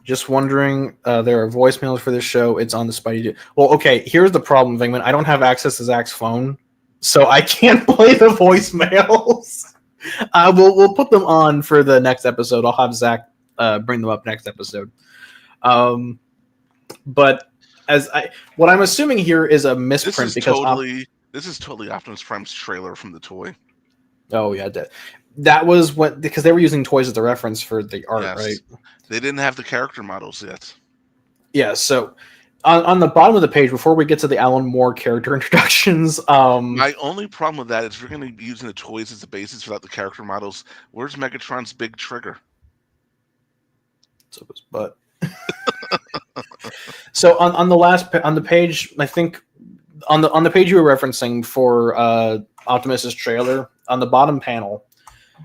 Just wondering, there are voicemails for this show. It's on the Spidey. Well, okay, here's the problem, Vingman. I don't have access to Zach's phone, so I can't play the voicemails. We'll put them on for the next episode. I'll have Zach bring them up next episode. But what I'm assuming here is a misprint this is totally Optimus Prime's trailer from the toy. Oh yeah, that was because they were using toys as the reference for the art, yes. Right? They didn't have the character models yet. Yeah, so on the bottom of the page, before we get to the Alan Moore character introductions, my only problem with that is if you're going to be using the toys as the basis without the character models, where's Megatron's big trigger? It's up his butt. So on the page, I think on the page you were referencing for Optimus's trailer, on the bottom panel,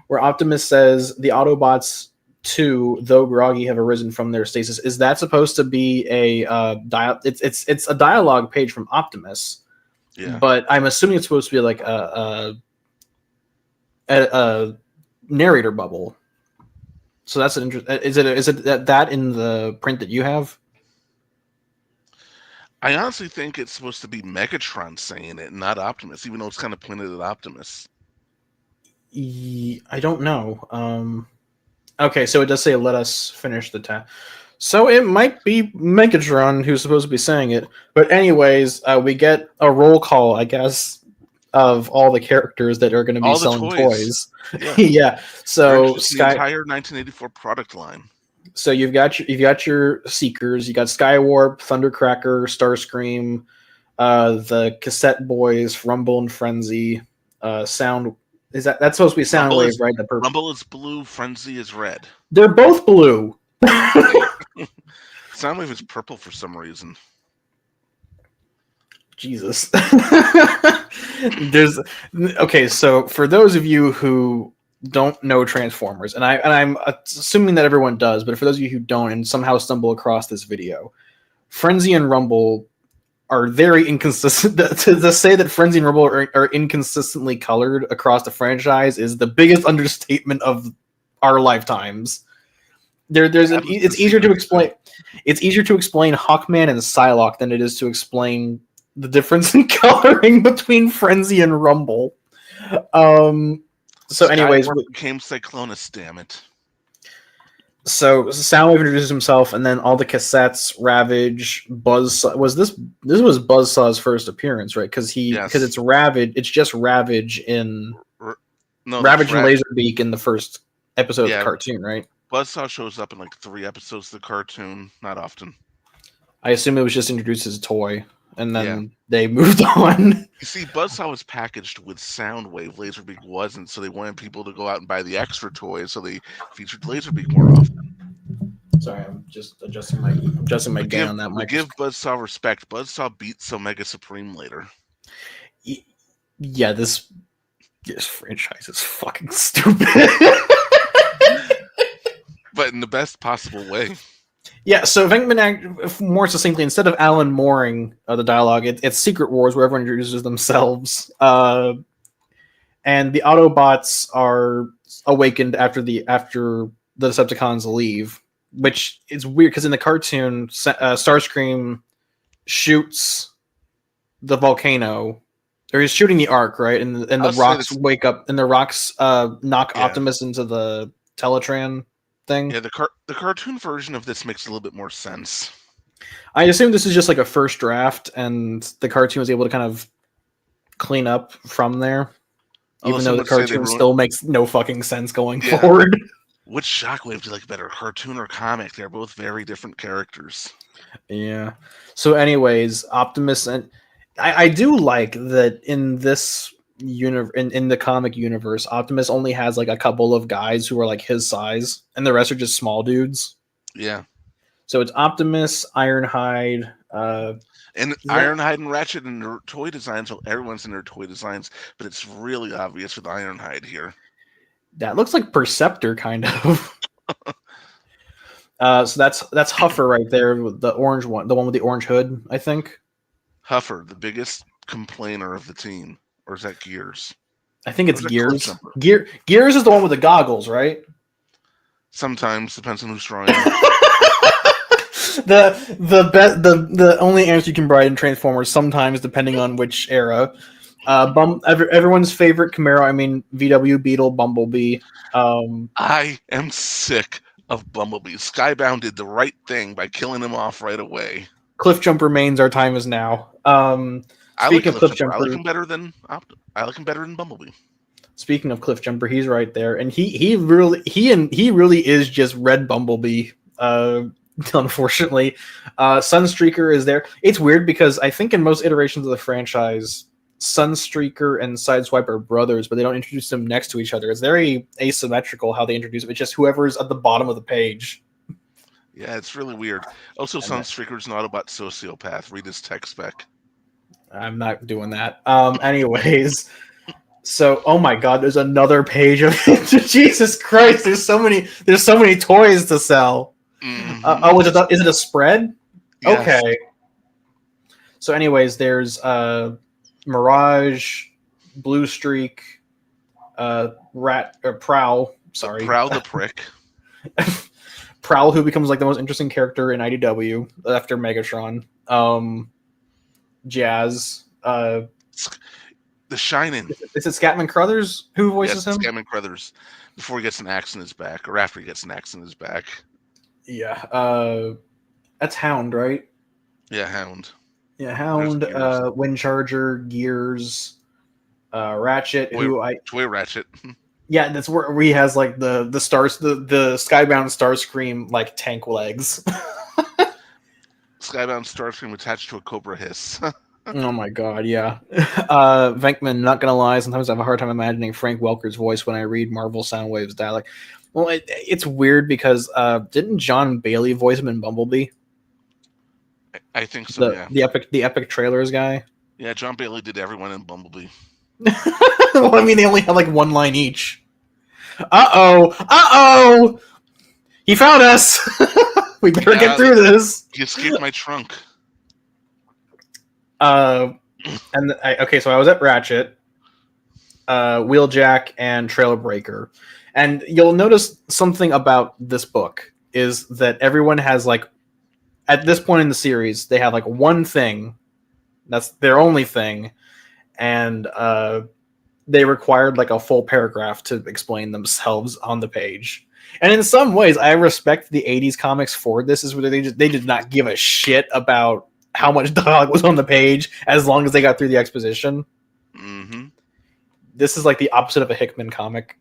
where Optimus says the Autobots 2, though groggy, have arisen from their stasis. Is that supposed to be it's a dialogue page from Optimus? Yeah. But I'm assuming it's supposed to be like a narrator bubble. So that's an interesting. Is it that in the print that you have? I honestly think it's supposed to be Megatron saying it, not Optimus, even though it's kind of pointed at Optimus. I don't know. Okay, so it does say let us finish the task. So it might be Megatron who's supposed to be saying it. But anyways, we get a roll call, I guess, of all the characters that are going to be All the selling toys. toys. Yeah. Yeah. They're So introducing the entire 1984 product line. So you've got your Seekers, you got Skywarp, Thundercracker, Starscream, the Cassette Boys, Rumble and Frenzy, Sound. That's supposed to be Soundwave, right? The purple. Rumble is blue, Frenzy is red. They're both blue. Soundwave is purple for some reason. Jesus. Okay, so for those of you who don't know Transformers, and I'm assuming that everyone does, but for those of you who don't and somehow stumble across this video, Frenzy and Rumble are very inconsistent. To say that Frenzy and Rumble are inconsistently colored across the franchise is the biggest understatement of our lifetimes. It's easier to explain. It's easier to explain Hawkman and Psylocke than it is to explain the difference in coloring between Frenzy and Rumble. So, anyways, became Cyclonus. Damn it. So Soundwave introduces himself, and then all the cassettes, Ravage, Buzzsaw. This was Buzzsaw's first appearance, right? Because it's Ravage. It's just Ravage in Ravage and Laserbeak in the first episode of the cartoon, right? Buzzsaw shows up in like 3 episodes of the cartoon, not often. I assume it was just introduced as a toy, and then they moved on. You see, Buzzsaw was packaged with Soundwave. Laserbeak wasn't, so they wanted people to go out and buy the extra toys, so they featured Laserbeak more often. Sorry, I'm just adjusting my gain on that mic. Give Buzzsaw respect. Buzzsaw beats Omega Supreme later. Yeah, this franchise is fucking stupid. But in the best possible way. Yeah, so Venkman, more succinctly, instead of Alan Mooring the dialogue, it's Secret Wars where everyone introduces themselves. And the Autobots are awakened after the Decepticons leave, which is weird because in the cartoon, Starscream shoots the volcano, or he's shooting the Ark, right? And the rocks wake up, and the rocks knock Optimus into the Teletran thing. Yeah, the cartoon version of this makes a little bit more sense. I assume this is just like a first draft, and the cartoon was able to kind of clean up from there. Even though the cartoon still makes no fucking sense going forward. Which Shockwave do you like better, cartoon or comic? They're both very different characters. Yeah. So anyways, Optimus, and I do like that in this in the comic universe, Optimus only has like a couple of guys who are like his size, and the rest are just small dudes. Yeah. So it's Optimus, Ironhide, and Ironhide and Ratchet in their toy designs. Well, everyone's in their toy designs, but it's really obvious with Ironhide here. That looks like Perceptor, kind of. So that's Huffer right there, the orange one, the one with the orange hood, I think. Huffer, the biggest complainer of the team. Or is that Gears? I think it's Gears. Gears is the one with the goggles, right? Sometimes depends on who's drawing it. the only answer you can provide in Transformers, sometimes depending on which era. Everyone's favorite Camaro. I mean, VW Beetle, Bumblebee. I am sick of Bumblebee. Skybound did the right thing by killing him off right away. Cliffjumper mains. Our time is now. Speaking of Cliffjumper, I like him better than Bumblebee. Speaking of Cliffjumper, he's right there, and he really is just Red Bumblebee. Unfortunately, Sunstreaker is there. It's weird because I think in most iterations of the franchise, Sunstreaker and Sideswipe are brothers, but they don't introduce them next to each other. It's very asymmetrical how they introduce them. It's just whoever's at the bottom of the page. Yeah, it's really weird. Also, Sunstreaker's an Autobot sociopath. Read his tech spec. I'm not doing that. Anyways, so oh my god, there's another page of Jesus Christ. There's so many toys to sell. Mm-hmm. Is it a spread? Yes. Okay. So, anyways, there's Mirage, Blue Streak, Prowl. Sorry, Prowl the prick. Prowl, who becomes like the most interesting character in IDW after Megatron. Jazz. The Shining. Is it Scatman Crothers who voices him? Scatman Crothers. Before he gets an axe in his back, or after he gets an axe in his back. Yeah. That's Hound, right? Yeah, Hound. Yeah, Hound, Windcharger, Gears, Ratchet, Toy Ratchet. Yeah, that's where he has like the stars, the Skybound Starscream like tank legs. Skybound Starscream attached to a Cobra Hiss. Oh my god, yeah. Venkman, not gonna lie, sometimes I have a hard time imagining Frank Welker's voice when I read Marvel Soundwave's dialect. Well, it's weird because didn't John Bailey voice him in Bumblebee? I think so, yeah. The epic trailers guy. Yeah, John Bailey did everyone in Bumblebee. Well, I mean, they only had like one line each. Uh-oh! He found us! We better get through this. He escaped my trunk. So I was at Ratchet, Wheeljack, and Trailbreaker. And you'll notice something about this book is that everyone has like, at this point in the series, they have like one thing. That's their only thing. And they required like a full paragraph to explain themselves on the page. And in some ways, I respect the 80s comics for this, is where they did not give a shit about how much dialogue was on the page as long as they got through the exposition. Mm-hmm. This is like the opposite of a Hickman comic.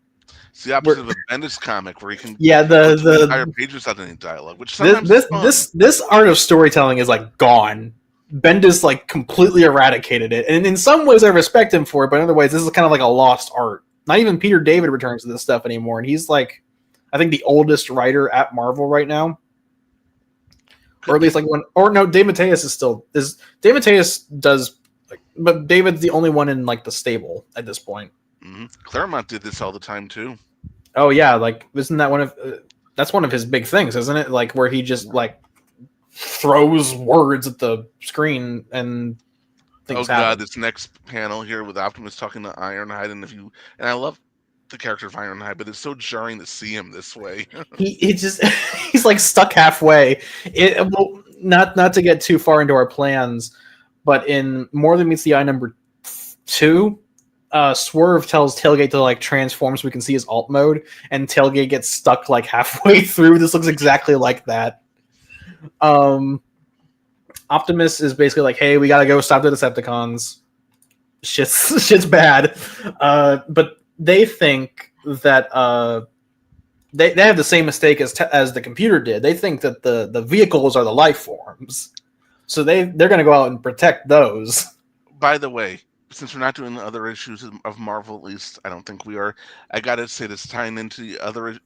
It's the opposite of a Bendis comic where you can the entire pages without any dialogue, which sometimes this art of storytelling is like gone. Bendis like completely eradicated it, and in some ways I respect him for it, but in other ways this is kind of like a lost art. Not even Peter David returns to this stuff anymore, and he's like, I think the oldest writer at Marvel right now, or at least like one. Or no, Dave Mateus Dave Mateus does, like, but David's the only one in like the stable at this point. Mm-hmm. Claremont did this all the time too. Oh yeah, like isn't that one of that's one of his big things, isn't it? Like where he just like throws words at the screen and things happen. God, this next panel here with Optimus talking to Ironhide, and I love the character of Ironhide, but it's so jarring to see him this way. He's like stuck halfway. Not to get too far into our plans, but in More Than Meets the Eye #2, Swerve tells Tailgate to like transform so we can see his alt mode, and Tailgate gets stuck like halfway through. This looks exactly like that. Optimus is basically like, hey, we gotta go stop the Decepticons. Shit's bad. But they think that they have the same mistake as the computer did. They think that the vehicles are the life forms, so they're going to go out and protect those. By the way, since we're not doing the other issues of Marvel, at least I don't think we are. I gotta say this tying into the other.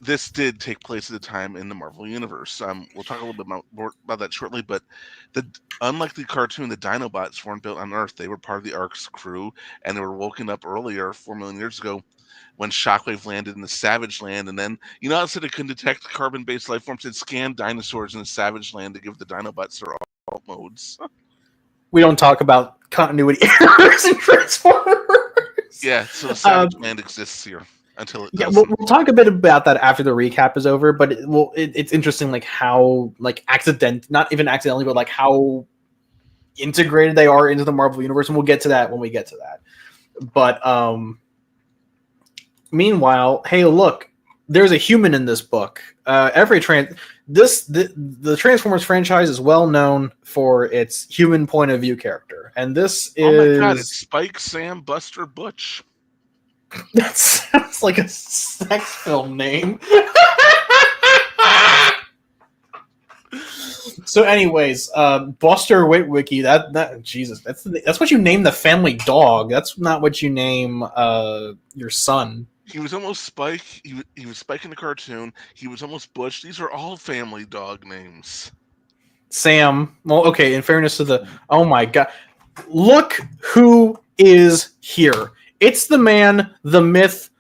This did take place at a time in the Marvel universe. We'll talk a little bit more about that shortly. But unlike the cartoon, the Dinobots weren't built on Earth. They were part of the Ark's crew, and they were woken up earlier, 4 million years ago, when Shockwave landed in the Savage Land. And then, you know how it said it couldn't detect carbon-based life forms? It scanned dinosaurs in the Savage Land to give the Dinobots their alt modes. We don't talk about continuity errors in Transformers. Yeah, so the Savage Land exists here. Until it we'll talk a bit about that after the recap is over, but it's interesting like how like not even accidentally, but like how integrated they are into the Marvel universe, and we'll get to that when we get to that. But meanwhile, hey, look, there's a human in this book. The Transformers franchise is well known for its human point of view character, and this is oh my god, it's Spike, Sam, Buster, Butch. That sounds like a sex film name. So, anyways, Buster Witwicky. That Jesus, that's what you name the family dog. That's not what you name your son. He was almost Spike. He was Spike in the cartoon. He was almost Butch. These are all family dog names. Sam. Well, okay. In fairness to oh my god, look who is here. It's the man, the myth,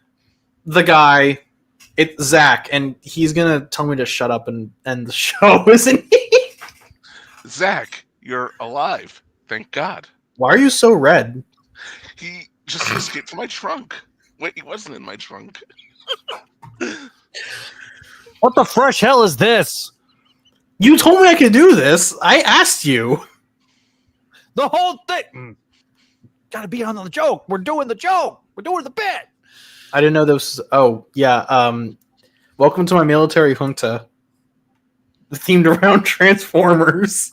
the guy. It's Zach, and he's gonna tell me to shut up and end the show, isn't he? Zach, you're alive. Thank God. Why are you so red? He just escaped from my trunk. Wait, he wasn't in my trunk. What the fresh hell is this? You told me I could do this. I asked you. The whole thing. got to be on the joke. We're doing the joke. We're doing the bit. I didn't know this. Oh, yeah. Welcome to my military junta. Themed around Transformers.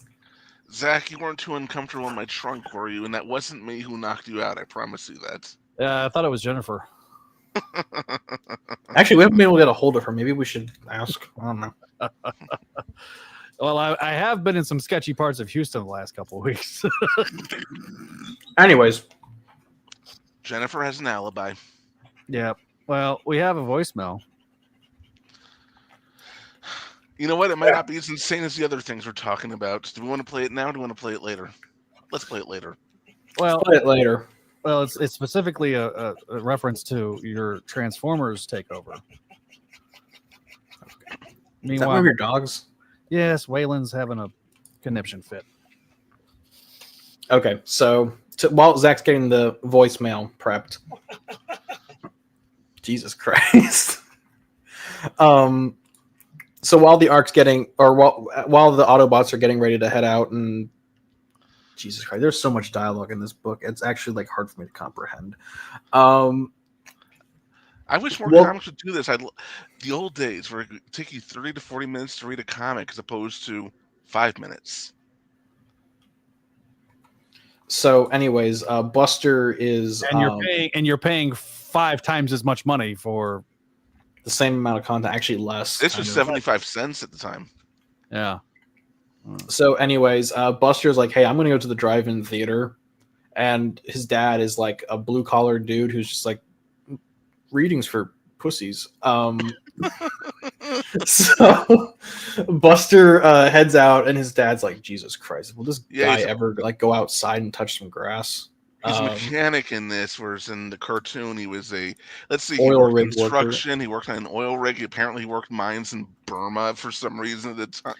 Zach, you weren't too uncomfortable in my trunk, were you? And that wasn't me who knocked you out. I promise you that. I thought it was Jennifer. Actually, we haven't been able to get a hold of her. Maybe we should ask. I don't know. Well, I have been in some sketchy parts of Houston the last couple of weeks. Anyways. Jennifer has an alibi. Yeah. Well, we have a voicemail. You know what? It might not be as insane as the other things we're talking about. Do we want to play it now or do we want to play it later? Let's play it later. Well, Play it later. Well, it's specifically a reference to your Transformers takeover. Is that one of your dogs? Yes, Waylon's having a conniption fit. Okay, so while Zach's getting the voicemail prepped, Jesus Christ. So while the arc's getting, or while the Autobots are getting ready to head out, and Jesus Christ, there's so much dialogue in this book. It's actually like hard for me to comprehend. I wish more comics would do this. The old days where it would take you 30 to 40 minutes to read a comic as opposed to 5 minutes. So, anyways, Buster is, and you're paying 5 times as much money for the same amount of content, actually less. This was 75 cents at the time. Yeah. So, anyways, Buster's like, "Hey, I'm going to go to the drive-in theater," and his dad is like a blue-collar dude who's just like, readings for pussies. So Buster heads out, and his dad's like, "Jesus Christ, will this guy ever like go outside and touch some grass?" He's a mechanic in this, whereas in the cartoon he was he oil worked rig construction, worker. he worked on an oil rig, apparently he worked mines in Burma for some reason at the time.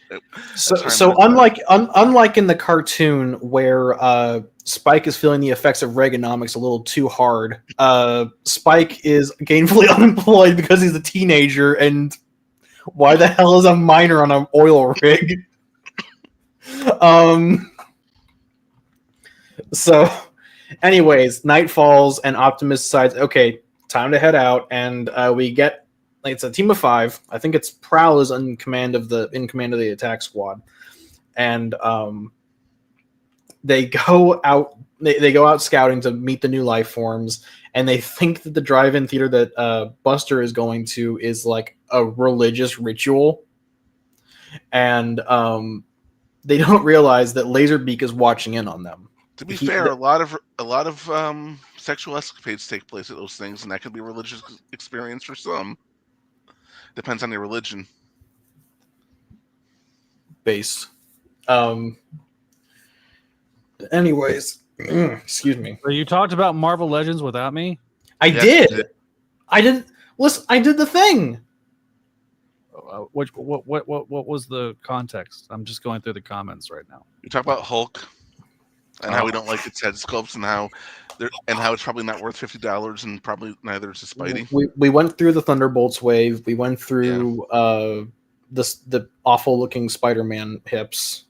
So unlike in the cartoon where Spike is feeling the effects of Reaganomics a little too hard, Spike is gainfully unemployed because he's a teenager, and why the hell is a miner on an oil rig? So anyways, night falls and Optimus decides, okay, time to head out, and we get it's a team of 5. I think it's Prowl is in command of the attack squad, and they go out. They go out scouting to meet the new life forms, and they think that the drive-in theater that Buster is going to is like a religious ritual, and they don't realize that Laserbeak is watching in on them. To be fair, a lot of sexual escapades take place at those things, and that could be a religious experience for some. Depends on your religion. Base. Anyways, excuse me. So you talked about Marvel Legends without me? I did. Listen, I did the thing. What was the context? I'm just going through the comments right now. You talk about Hulk and how we don't like its head sculpts, and how it's probably not worth $50, and probably neither is a Spidey. We went through the Thunderbolts wave. We went through the awful looking Spider-Man hips.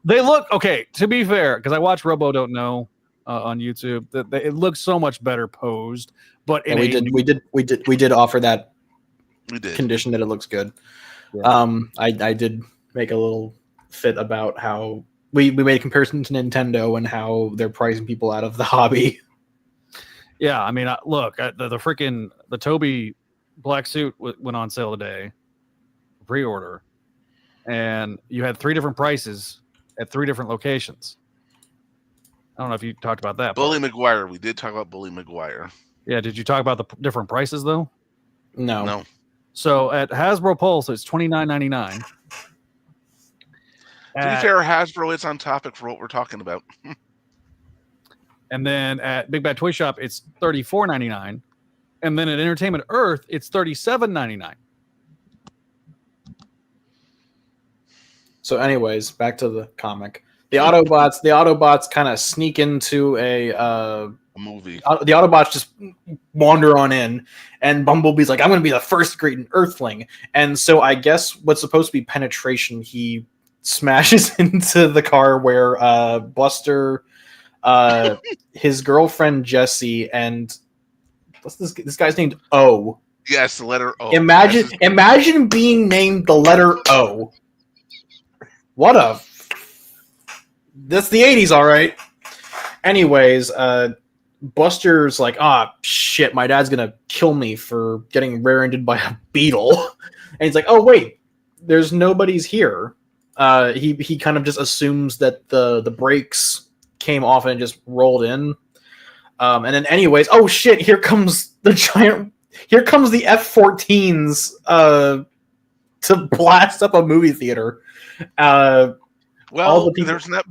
They look okay. To be fair, because I watch Robo Don't Know on YouTube, it looks so much better posed. But we did offer that condition that it looks good. Yeah. I did make a little fit about how we made a comparison to Nintendo and how they're pricing people out of the hobby. Yeah, I mean, look, the Toby black suit went on sale today, pre-order, and you had 3 different prices at 3 different locations. I don't know if you talked about that. Bully Maguire. We did talk about Bully Maguire. Yeah, did you talk about the different prices though? No. So at Hasbro Pulse, it's $29.99. To be fair, Hasbro is on topic for what we're talking about. And then at Big Bad Toy Shop, it's $34.99. And then at Entertainment Earth, it's $37.99. So anyways, back to the comic. The Autobots kind of sneak into a movie. The Autobots just wander on in, and Bumblebee's like, "I'm going to be the first great Earthling." And so I guess what's supposed to be penetration, he smashes into the car where Buster, his girlfriend Jessie, and what's this guy's named O. Yes, the letter O. Imagine being named the letter O. That's the 80s, all right. Anyways, Buster's like, shit, my dad's gonna kill me for getting rear-ended by a beetle. And he's like, oh wait, there's nobody's here. He kind of just assumes that the brakes came off and just rolled in. And then anyways, oh shit, here comes the F-14s to blast up a movie theater. There's an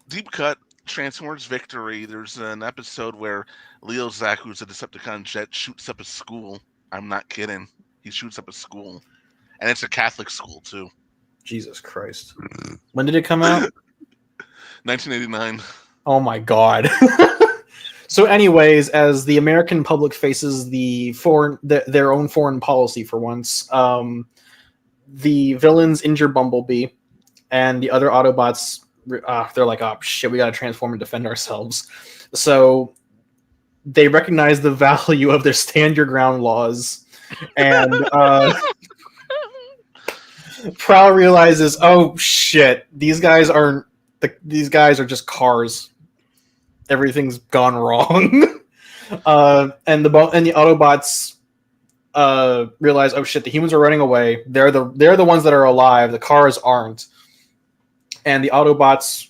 deep cut Transformers Victory. There's an episode where Leo Zach, who's a Decepticon jet, shoots up a school. I'm not kidding. He shoots up a school. And it's a Catholic school, too. Jesus Christ. When did it come out? 1989. Oh my god. So anyways, as the American public faces their own foreign policy for once, the villains injure Bumblebee, and the other Autobots, they're like, oh shit, we gotta transform and defend ourselves. So they recognize the value of their stand your ground laws, and Prowl realizes, oh shit, these guys are just cars. Everything's gone wrong. And the Autobots realize, oh shit, the humans are running away. They're the ones that are alive. The cars aren't. And the Autobots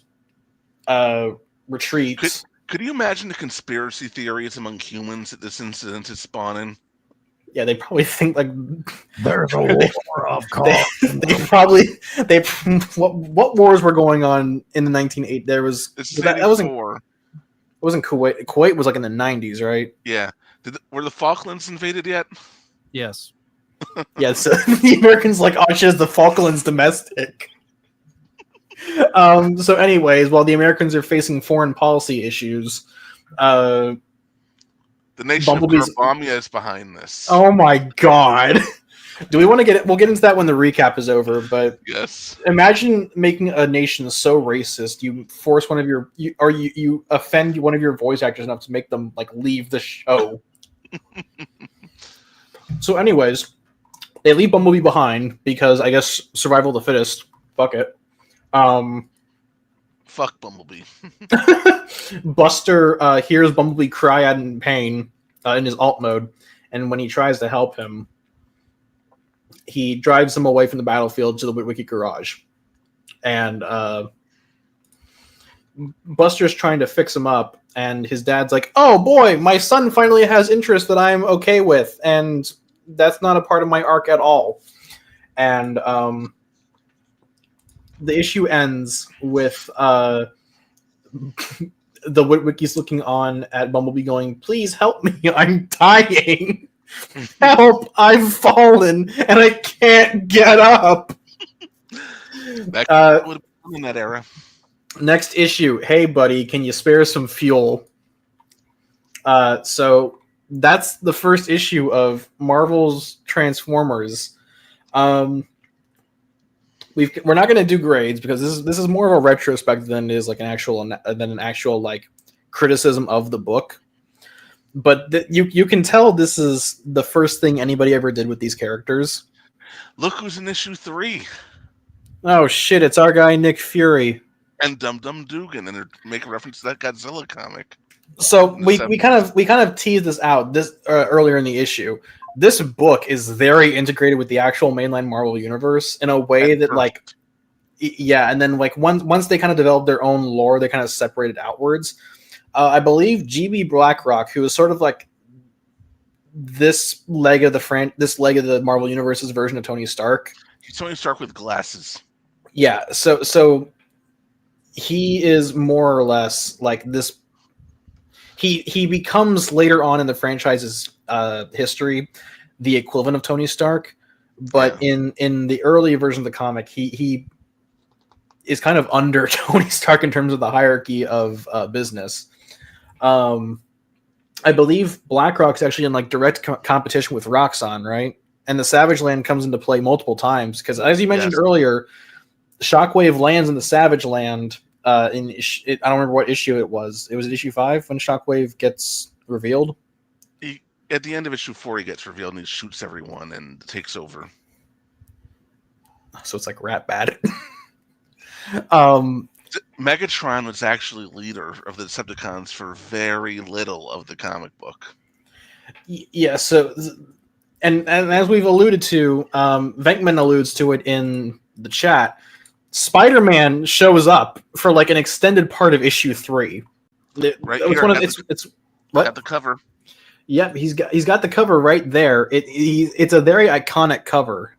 retreat. Could you imagine the conspiracy theories among humans that this incident is spawning? Yeah, they probably think like there's a war of cars. What wars were going on in the 1980s? There was that wasn't. It wasn't Kuwait. Kuwait was like in the 90s, right? Yeah. Were the Falklands invaded yet? Yes. Yeah. So the Americans like, oh shit, is the Falklands domestic? So anyways, while the Americans are facing foreign policy issues, the nation of Carbamia is behind this. Oh my god. Do we want to get it? We'll get into that when the recap is over, but yes. Imagine making a nation so racist you force one of you offend one of your voice actors enough to make them like leave the show. So anyways, they leave Bumblebee behind because I guess survival of the fittest. Fuck it. Fuck Bumblebee. Buster hears Bumblebee cry out in pain in his alt mode, and when he tries to help him, he drives him away from the battlefield to the Witwicky garage. And Buster's trying to fix him up, and his dad's like, oh boy, my son finally has interest that I'm okay with, and that's not a part of my arc at all. And the issue ends with the Witwickies looking on at Bumblebee going, please help me, I'm dying. Help, I've fallen and I can't get up. That would have been in that era. Next issue. Hey buddy, can you spare some fuel? So that's the first issue of Marvel's Transformers. We're not going to do grades because this is more of a retrospective than it is like an actual like criticism of the book. But you can tell this is the first thing anybody ever did with these characters. Look who's in issue 3. Oh shit! It's our guy Nick Fury and Dum Dum Dugan, and they're making reference to that Godzilla comic. So we kind of teased this out earlier in the issue. This book is very integrated with the actual mainline Marvel universe in a way that like, yeah, and then like once they kind of developed their own lore, they kind of separated outwards. I believe G.B. Blackrock, who is sort of like this leg of the Marvel Universe's version of Tony Stark. He's Tony Stark with glasses. Yeah, so he is more or less like this. He becomes later on in the franchise's history the equivalent of Tony Stark, but in the early version of the comic, he is kind of under Tony Stark in terms of the hierarchy of business. I believe Blackrock's actually in like direct competition with Roxxon, right? And the Savage Land comes into play multiple times because, as you mentioned earlier, Shockwave lands in the Savage Land I don't remember what issue it was. It was issue 5 when Shockwave gets revealed. At the end of issue 4, he gets revealed and he shoots everyone and takes over. So it's like rat bad. Megatron was actually leader of the Decepticons for very little of the comic book. Yeah, so and as we've alluded to, Venkman alludes to it in the chat. Spider-Man shows up for like an extended part of issue 3. Right it's here, one of, it's what? At the cover. Yep, he's got the cover right there. It's a very iconic cover.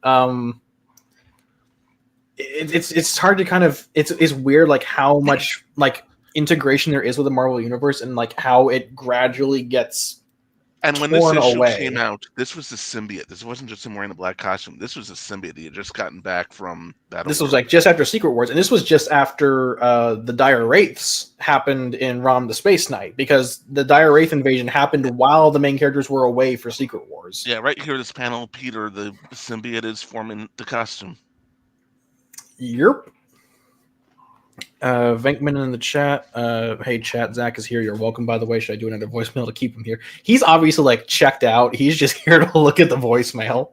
It's hard to kind of it's weird like how much like integration there is with the Marvel universe and like how it gradually gets. And when this issue away. came out, this was the symbiote. This wasn't just him wearing a black costume. This was the symbiote he had just gotten back from Battle. This was like just after Secret Wars, and this was just after the Dire Wraiths happened in Rom the Space Knight, because the Dire Wraith invasion happened while the main characters were away for Secret Wars. Yeah, right here, this panel, Peter, the symbiote, is forming the costume. Yep. Venkman in the chat. Hey, chat. Zach is here. You're welcome, by the way. Should I do another voicemail to keep him here? He's obviously like checked out. He's just here to look at the voicemail.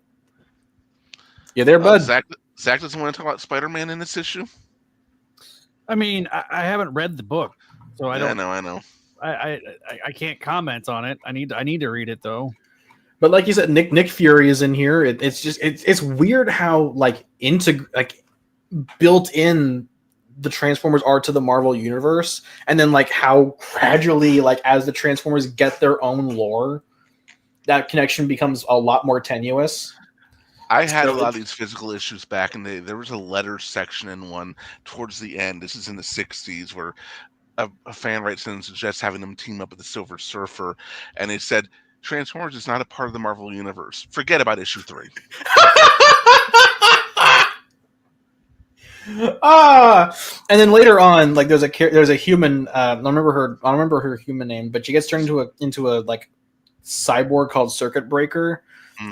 You there, bud? Zach doesn't want to talk about Spider-Man in this issue. I mean, I haven't read the book, so I don't. I know. I can't comment on it. I need to read it though. But like you said, Nick Fury is in here. It's weird how built in the Transformers are to the Marvel universe, and then like how gradually, like as the Transformers get their own lore, that connection becomes a lot more tenuous. I had a lot of these physical issues back in there was a letter section in one towards the end. This is in the 60s where a fan writes in and suggests having them team up with the Silver Surfer, and it said Transformers is not a part of the Marvel universe. Forget about issue 3. And then later on, like there's a human. I don't remember her human name, but she gets turned into a like cyborg called Circuit Breaker,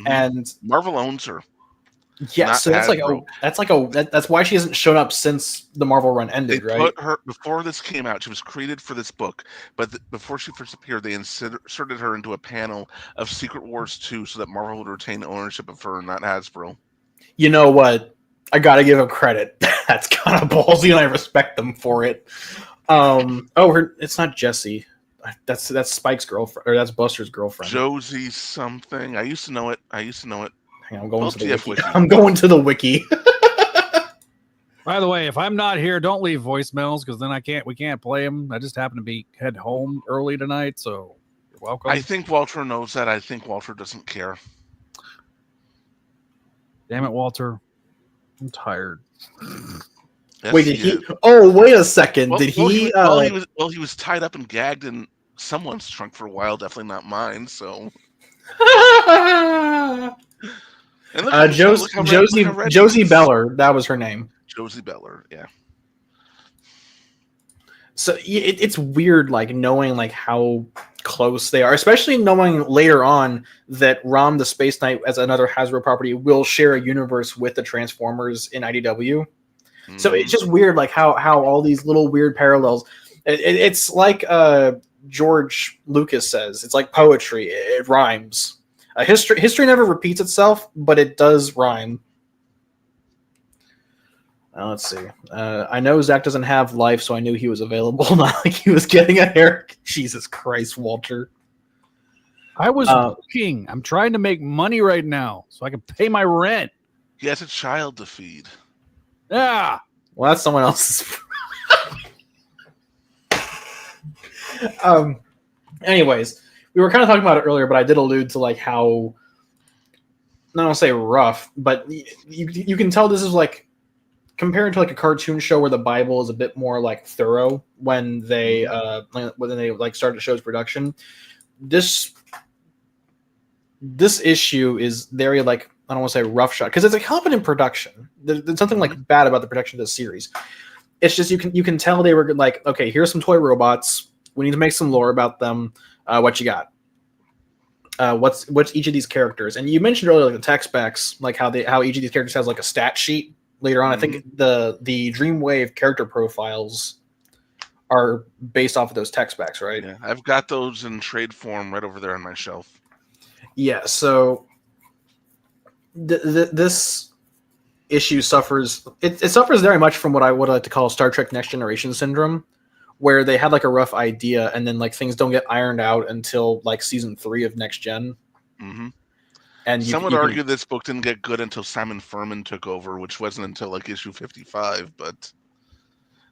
and Marvel owns her. Yeah, so that's why she hasn't shown up since the Marvel run ended, right? Put her before this came out. She was created for this book, but before she first appeared, they inserted her into a panel of Secret Wars 2 so that Marvel would retain ownership of her, not Hasbro. You know what? I gotta give them credit. That's kind of ballsy, and I respect them for it. It's not Jessie. That's Spike's girlfriend, or that's Buster's girlfriend. Josie something. I used to know it. Hang on, I'm going to the wiki. I'm going to the wiki. By the way, if I'm not here, don't leave voicemails, because then we can't play them. I just happen to head home early tonight, so you're welcome. I think Walter knows that. I think Walter doesn't care. Damn it, Walter. I'm tired. Yes, wait, did he? Oh, wait a second. Did he? He was tied up and gagged in someone's trunk for a while. Definitely not mine. So. Josie Beller. That was her name. Josie Beller. Yeah. So it's weird, like knowing like how close they are, especially knowing later on that Rom the Space Knight, as another Hasbro property, will share a universe with the Transformers in IDW. So it's just weird, like how all these little weird parallels. It's like George Lucas says, it's like poetry. It rhymes. History never repeats itself, but it does rhyme. Let's see. I know Zach doesn't have life, so I knew he was available. Not like he was getting a hair. Jesus Christ, Walter. I was working. I'm trying to make money right now so I can pay my rent. He has a child to feed. Yeah. Well, that's someone else's. Anyways, we were kind of talking about it earlier, but I did allude to like how, I don't want to say rough, but you can tell this is like, compared to like a cartoon show where the Bible is a bit more like thorough when they like started the show's production. This issue is very like, I don't want to say rough shot, because it's a competent production. There's something like bad about the production of this series. It's just you can tell they were like, okay, here's some toy robots. We need to make some lore about them. What you got? What's each of these characters? And you mentioned earlier like the tech specs, like how each of these characters has like a stat sheet. Later on, I think the Dreamwave character profiles are based off of those tech specs, right? Yeah, I've got those in trade form right over there on my shelf. Yeah. So this issue suffers. It suffers very much from what I would like to call Star Trek Next Generation syndrome, where they had like a rough idea and then like things don't get ironed out until like season 3 of Next Gen. Mm-hmm. And some would argue this book didn't get good until Simon Furman took over, which wasn't until like issue 55. But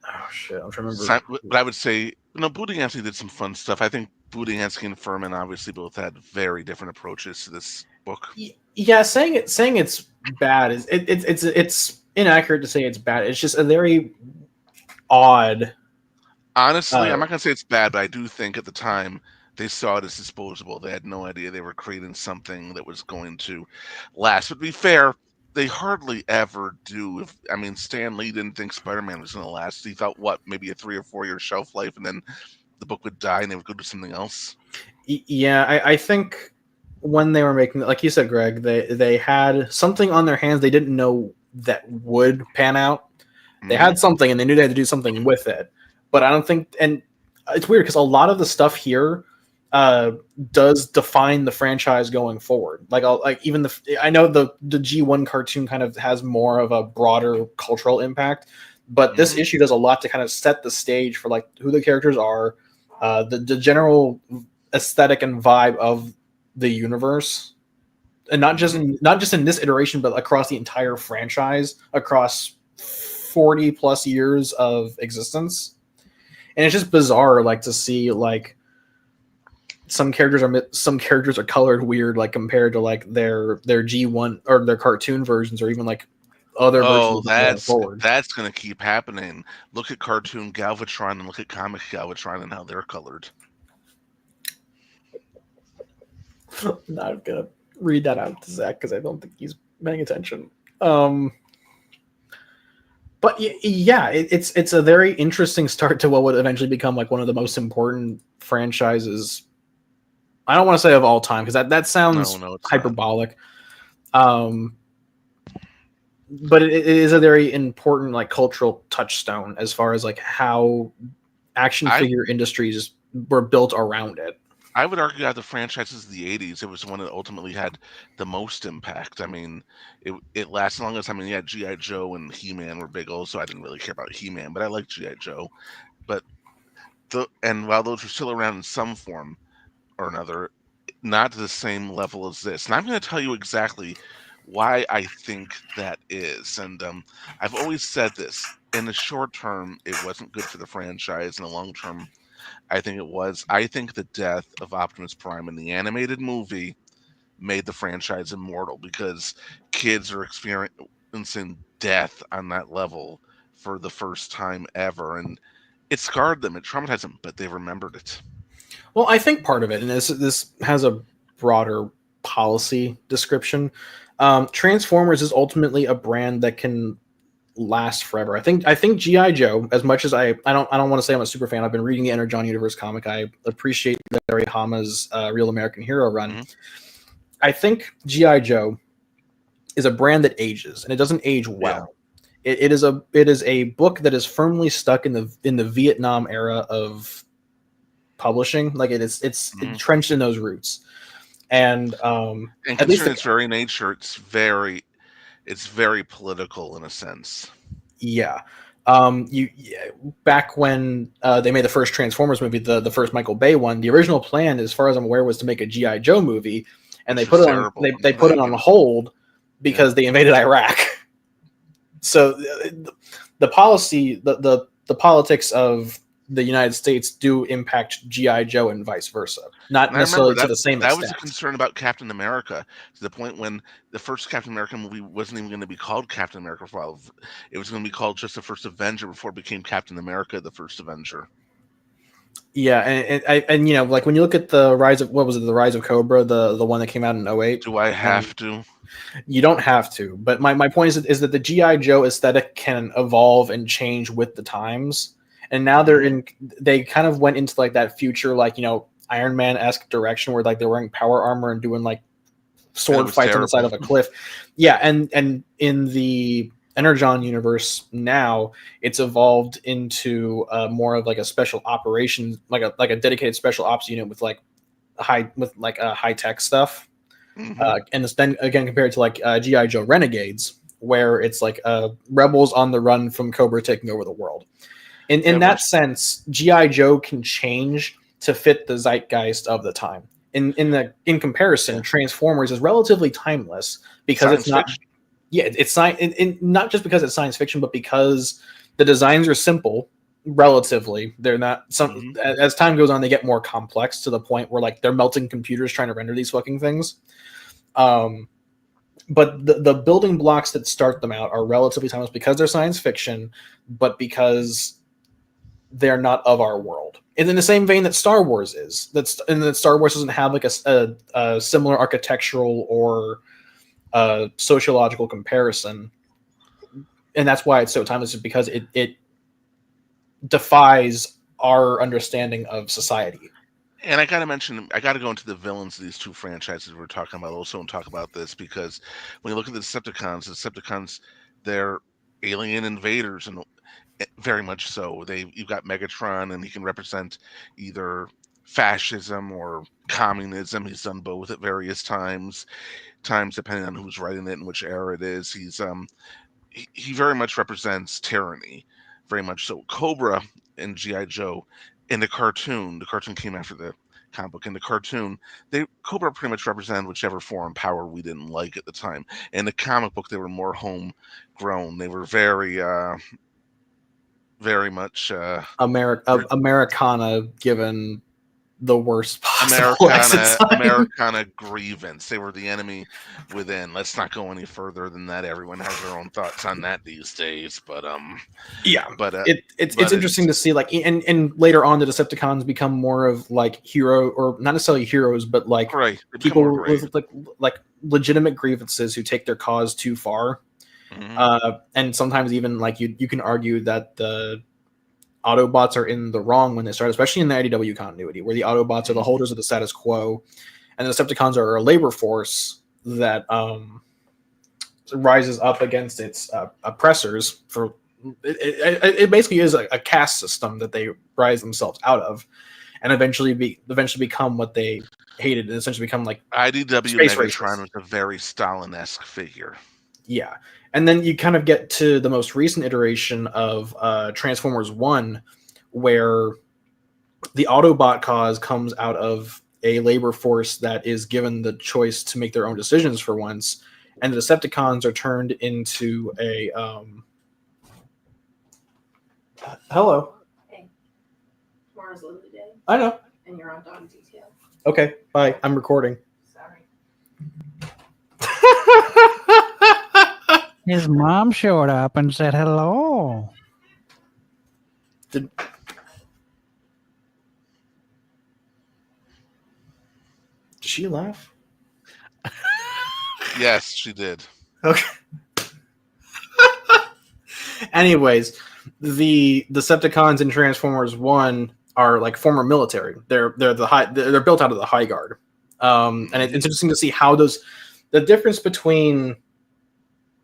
oh shit, I'm trying to remember. But I would say, Budiansky did some fun stuff. I think Budiansky and Furman obviously both had very different approaches to this book. Yeah, saying it's bad is it's inaccurate to say it's bad. It's just a very odd. Honestly, I'm not gonna say it's bad, but I do think at the time they saw it as disposable. They had no idea they were creating something that was going to last. But to be fair, they hardly ever do. Stan Lee didn't think Spider-Man was going to last. He thought, maybe a 3 or 4 year shelf life, and then the book would die and they would go do something else. Yeah, I think when they were making, like you said, Greg, they had something on their hands they didn't know that would pan out. They had something and they knew they had to do something with it. But I don't think, and it's weird because a lot of the stuff here does define the franchise going forward. I know the G1 cartoon kind of has more of a broader cultural impact, but this issue does a lot to kind of set the stage for like who the characters are, the general aesthetic and vibe of the universe, and not just in this iteration, but across the entire franchise, across 40 plus years of existence. And it's just bizarre, like to see like some characters are colored weird, like compared to like their G1 or their cartoon versions, or even like other versions. That's going to keep happening. Look at cartoon Galvatron and look at comic Galvatron and how they're colored. I'm not gonna read that out to Zach because I don't think he's paying attention. But yeah, it's a very interesting start to what would eventually become like one of the most important franchises. I don't want to say of all time because that sounds hyperbolic. But it is a very important like cultural touchstone as far as like how action figure industries were built around it. I would argue out of the franchises of the 80s, it was the one that ultimately had the most impact. It lasted longest. G.I. Joe and He-Man were big also. I didn't really care about He-Man, but I liked G.I. Joe. But while those were still around in some form or another, not to the same level as this. And I'm going to tell you exactly why I think that is. And I've always said this. In the short term, it wasn't good for the franchise. In the long term, I think it was. I think the death of Optimus Prime in the animated movie made the franchise immortal because kids are experiencing death on that level for the first time ever. And it scarred them. It traumatized them, but they remembered it. Well, I think part of it, and this has a broader policy description, Transformers is ultimately a brand that can last forever. I think G.I. Joe, as much as I don't want to say I'm a super fan. I've been reading the Energon Universe comic. I appreciate Larry Hama's Real American Hero run. Mm-hmm. I think G.I. Joe is a brand that ages, and it doesn't age well. Yeah. It is a book that is firmly stuck in the Vietnam era of publishing. Like it's entrenched in those roots. And considering its very nature, it's very political in a sense. Yeah. Back when they made the first Transformers movie, the first Michael Bay one, the original plan, as far as I'm aware, was to make a G.I. Joe movie, and they put it on hold because they invaded Iraq. So the policy, the politics of the United States do impact G.I. Joe and vice versa. Not necessarily to the same extent. That was a concern about Captain America, to the point when the first Captain America movie wasn't even going to be called Captain America for a while. It was going to be called just the First Avenger before it became Captain America, the First Avenger. Yeah, and like when you look at the Rise of Cobra, the one that came out in 2008. Do I have to? You don't have to, but my point is that the G.I. Joe aesthetic can evolve and change with the times. And now they kind of went into like that future, like, Iron Man-esque direction where like they're wearing power armor and doing like sword fights on the side of a cliff. Yeah. And in the Energon universe now, it's evolved into more of like a special operations, like a dedicated special ops unit with like high tech stuff. Hmm. And it's then again compared to like GI Joe Renegades, where it's like rebels on the run from Cobra taking over the world. In that sense, GI Joe can change to fit the zeitgeist of the time. In comparison, Transformers is relatively timeless because Science it's not. fiction. Yeah, it's not just because it's science fiction, but because the designs are simple. Relatively, they're not some. As time goes on, they get more complex to the point where like they're melting computers trying to render these fucking things. But the building blocks that start them out are relatively timeless because they're science fiction, but because they're not of our world. And in the same vein that Star Wars is, and that Star Wars doesn't have like a similar architectural or sociological comparison, and that's why it's so timeless, is because it defies our understanding of society. And I gotta go into the villains of these two franchises we're talking about also and talk about this, because when you look at the Decepticons, they're alien invaders, and very much so. You've got Megatron, and he can represent either fascism or communism. He's done both at various times depending on who's writing it and which era it is. He very much represents tyranny, very much so. Cobra and GI Joe in the cartoon came after the comic book. In the cartoon, Cobra pretty much represented whichever foreign power we didn't like at the time. In the comic book, they were more homegrown. They were very much Americana, given the worst possible Americana grievance. They were the enemy within. Let's not go any further than that. Everyone has their own thoughts on that these days. But it's interesting to see, like, and later on the Decepticons become more of like hero, or not necessarily heroes, but like people with like legitimate grievances who take their cause too far. And sometimes even like you can argue that the Autobots are in the wrong when they start, especially in the IDW continuity, where the Autobots are the holders of the status quo, and the Decepticons are a labor force that rises up against its oppressors. For it basically is a caste system that they rise themselves out of, and eventually become what they hated, and essentially become like IDW Megatron was a very Stalin-esque figure. Yeah. And then you kind of get to the most recent iteration of Transformers 1, where the Autobot cause comes out of a labor force that is given the choice to make their own decisions for once, and the Decepticons are turned into a... Hello. Hey. Tomorrow's Lily Day. I know. And you're on Dog Detail. Okay, bye. I'm recording. Sorry. His mom showed up and said hello. Did she laugh? Yes, she did. Okay. Anyways, the Decepticons in Transformers 1 are like former military. They're built out of the High Guard. And it's interesting to see how the difference between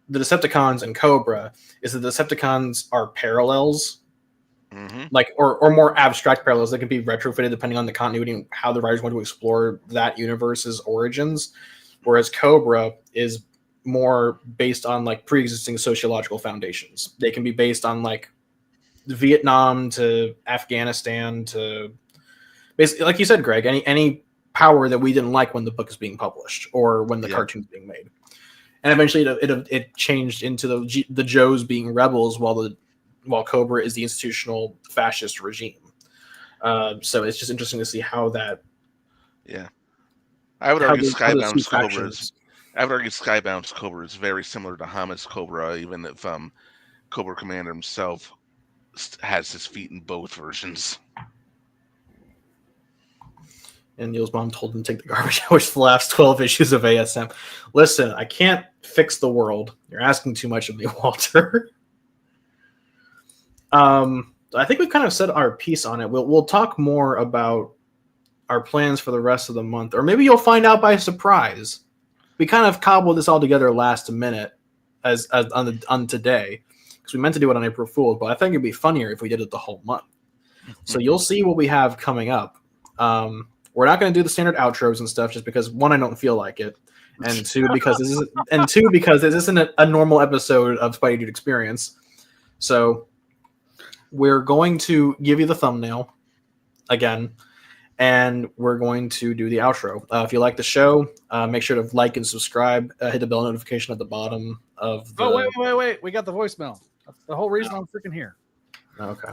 the Decepticons and Cobra is that the Decepticons are parallels, like or more abstract parallels that can be retrofitted depending on the continuity and how the writers want to explore that universe's origins, whereas Cobra is more based on like pre-existing sociological foundations. They can be based on like Vietnam to Afghanistan to basically, like you said, Greg, any power that we didn't like when the book is being published or when the cartoon's being made. And eventually it changed into the Joes being rebels while Cobra is the institutional fascist regime. So it's just interesting to see how that. Yeah, I would argue Skybound's Cobra is very similar to Hamas Cobra, even if Cobra Commander himself has his feet in both versions. And Neil's mom told him to take the garbage out for the last 12 issues of ASM. Listen, I can't fix the world. You're asking too much of me, Walter. I think we've kind of said our piece on it. We'll talk more about our plans for the rest of the month, or maybe you'll find out by surprise. We kind of cobbled this all together last minute, as on today, because we meant to do it on April Fool's, but I think it'd be funnier if we did it the whole month. So you'll see what we have coming up. We're not going to do the standard outros and stuff, just because one, I don't feel like it, and two, because this isn't a normal episode of Spidey Dude Experience. So we're going to give you the thumbnail again, and we're going to do the outro. If you like the show, make sure to like and subscribe. Hit the bell notification at the bottom of the... Oh, wait. We got the voicemail. That's the whole reason I'm freaking here. Okay.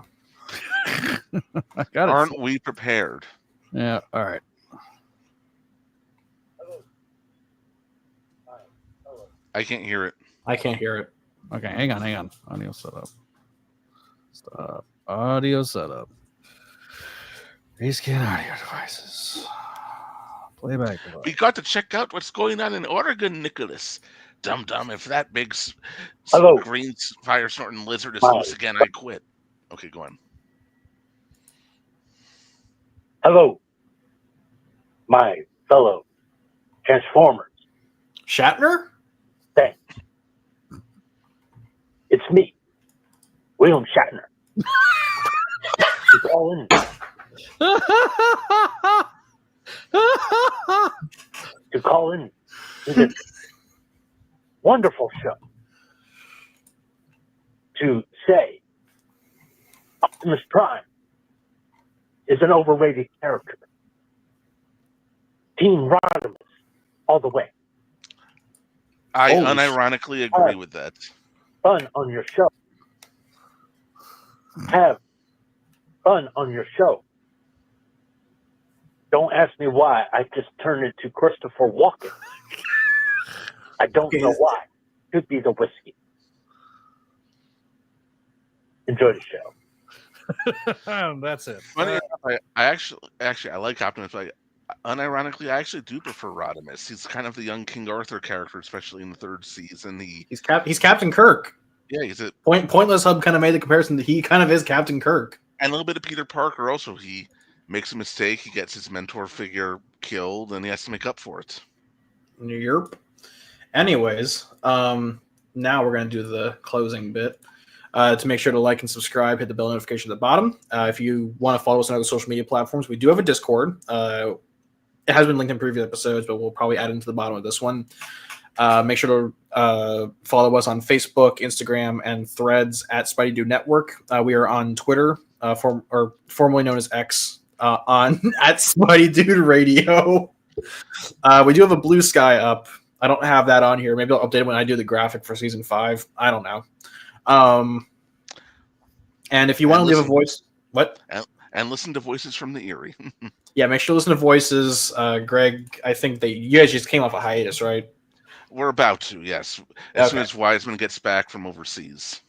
I got it. Aren't we prepared? Yeah, all right. I can't hear it. I can't hear it. Okay, hang on. Audio setup. Stop. Audio setup. Rescan audio devices. Playback device. We got to check out what's going on in Oregon, Nicholas. Dum if that big Hello. green fire snorting lizard is Hi. loose again, I quit. Okay, go on. Hello, my fellow Transformers. Shatner? Thanks. It's me, William Shatner. You call in to this wonderful show to say Optimus Prime is an overrated character. Team Rodimus all the way. I Holy unironically agree with that. Fun on your show. Have fun on your show. Don't ask me why I just turned into Christopher Walken. I don't know why. Could be the whiskey. Enjoy the show. That's it. Funny enough, I actually I like Optimus, but unironically, I actually do prefer Rodimus. He's kind of the young King Arthur character, especially in the third season. He's Captain Kirk. Yeah, he's a Pointless Hub kind of made the comparison that he kind of is Captain Kirk. and a little bit of Peter Parker also. He makes a mistake, he gets his mentor figure killed, and he has to make up for it. Yerp. Anyways, now we're going to do the closing bit. To make sure to like and subscribe, hit the bell notification at the bottom. If you want to follow us on other social media platforms, we do have a Discord. It has been linked in previous episodes, but we'll probably add it to the bottom of this one. Make sure to follow us on Facebook, Instagram, and Threads at Spidey Dude Network. We are on Twitter, formerly known as X, on at Spidey Dude Radio. We do have a Blue Sky up. I don't have that on here. Maybe I'll update it when I do the graphic for season 5. I don't know. And if you want to leave a voice, what? And listen to Voices from the Eerie. Yeah, make sure to listen to Voices. Greg, I think you guys just came off a hiatus, right? We're about to, yes. As soon as Wiseman gets back from overseas.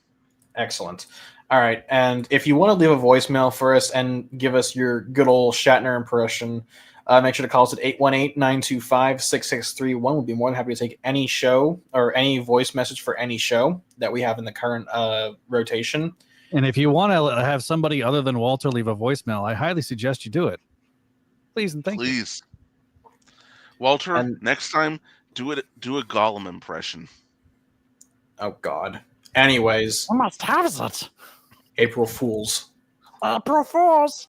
Excellent. All right, and if you want to leave a voicemail for us and give us your good old Shatner impression, make sure to call us at 818-925-6631. We'll be more than happy to take any show or any voice message for any show that we have in the current rotation. And if you want to have somebody other than Walter leave a voicemail, I highly suggest you do it. Please and thank you. Please. Walter, next time, do a Gollum impression. Oh, God. Anyways. I must have it. April Fools. April Fools.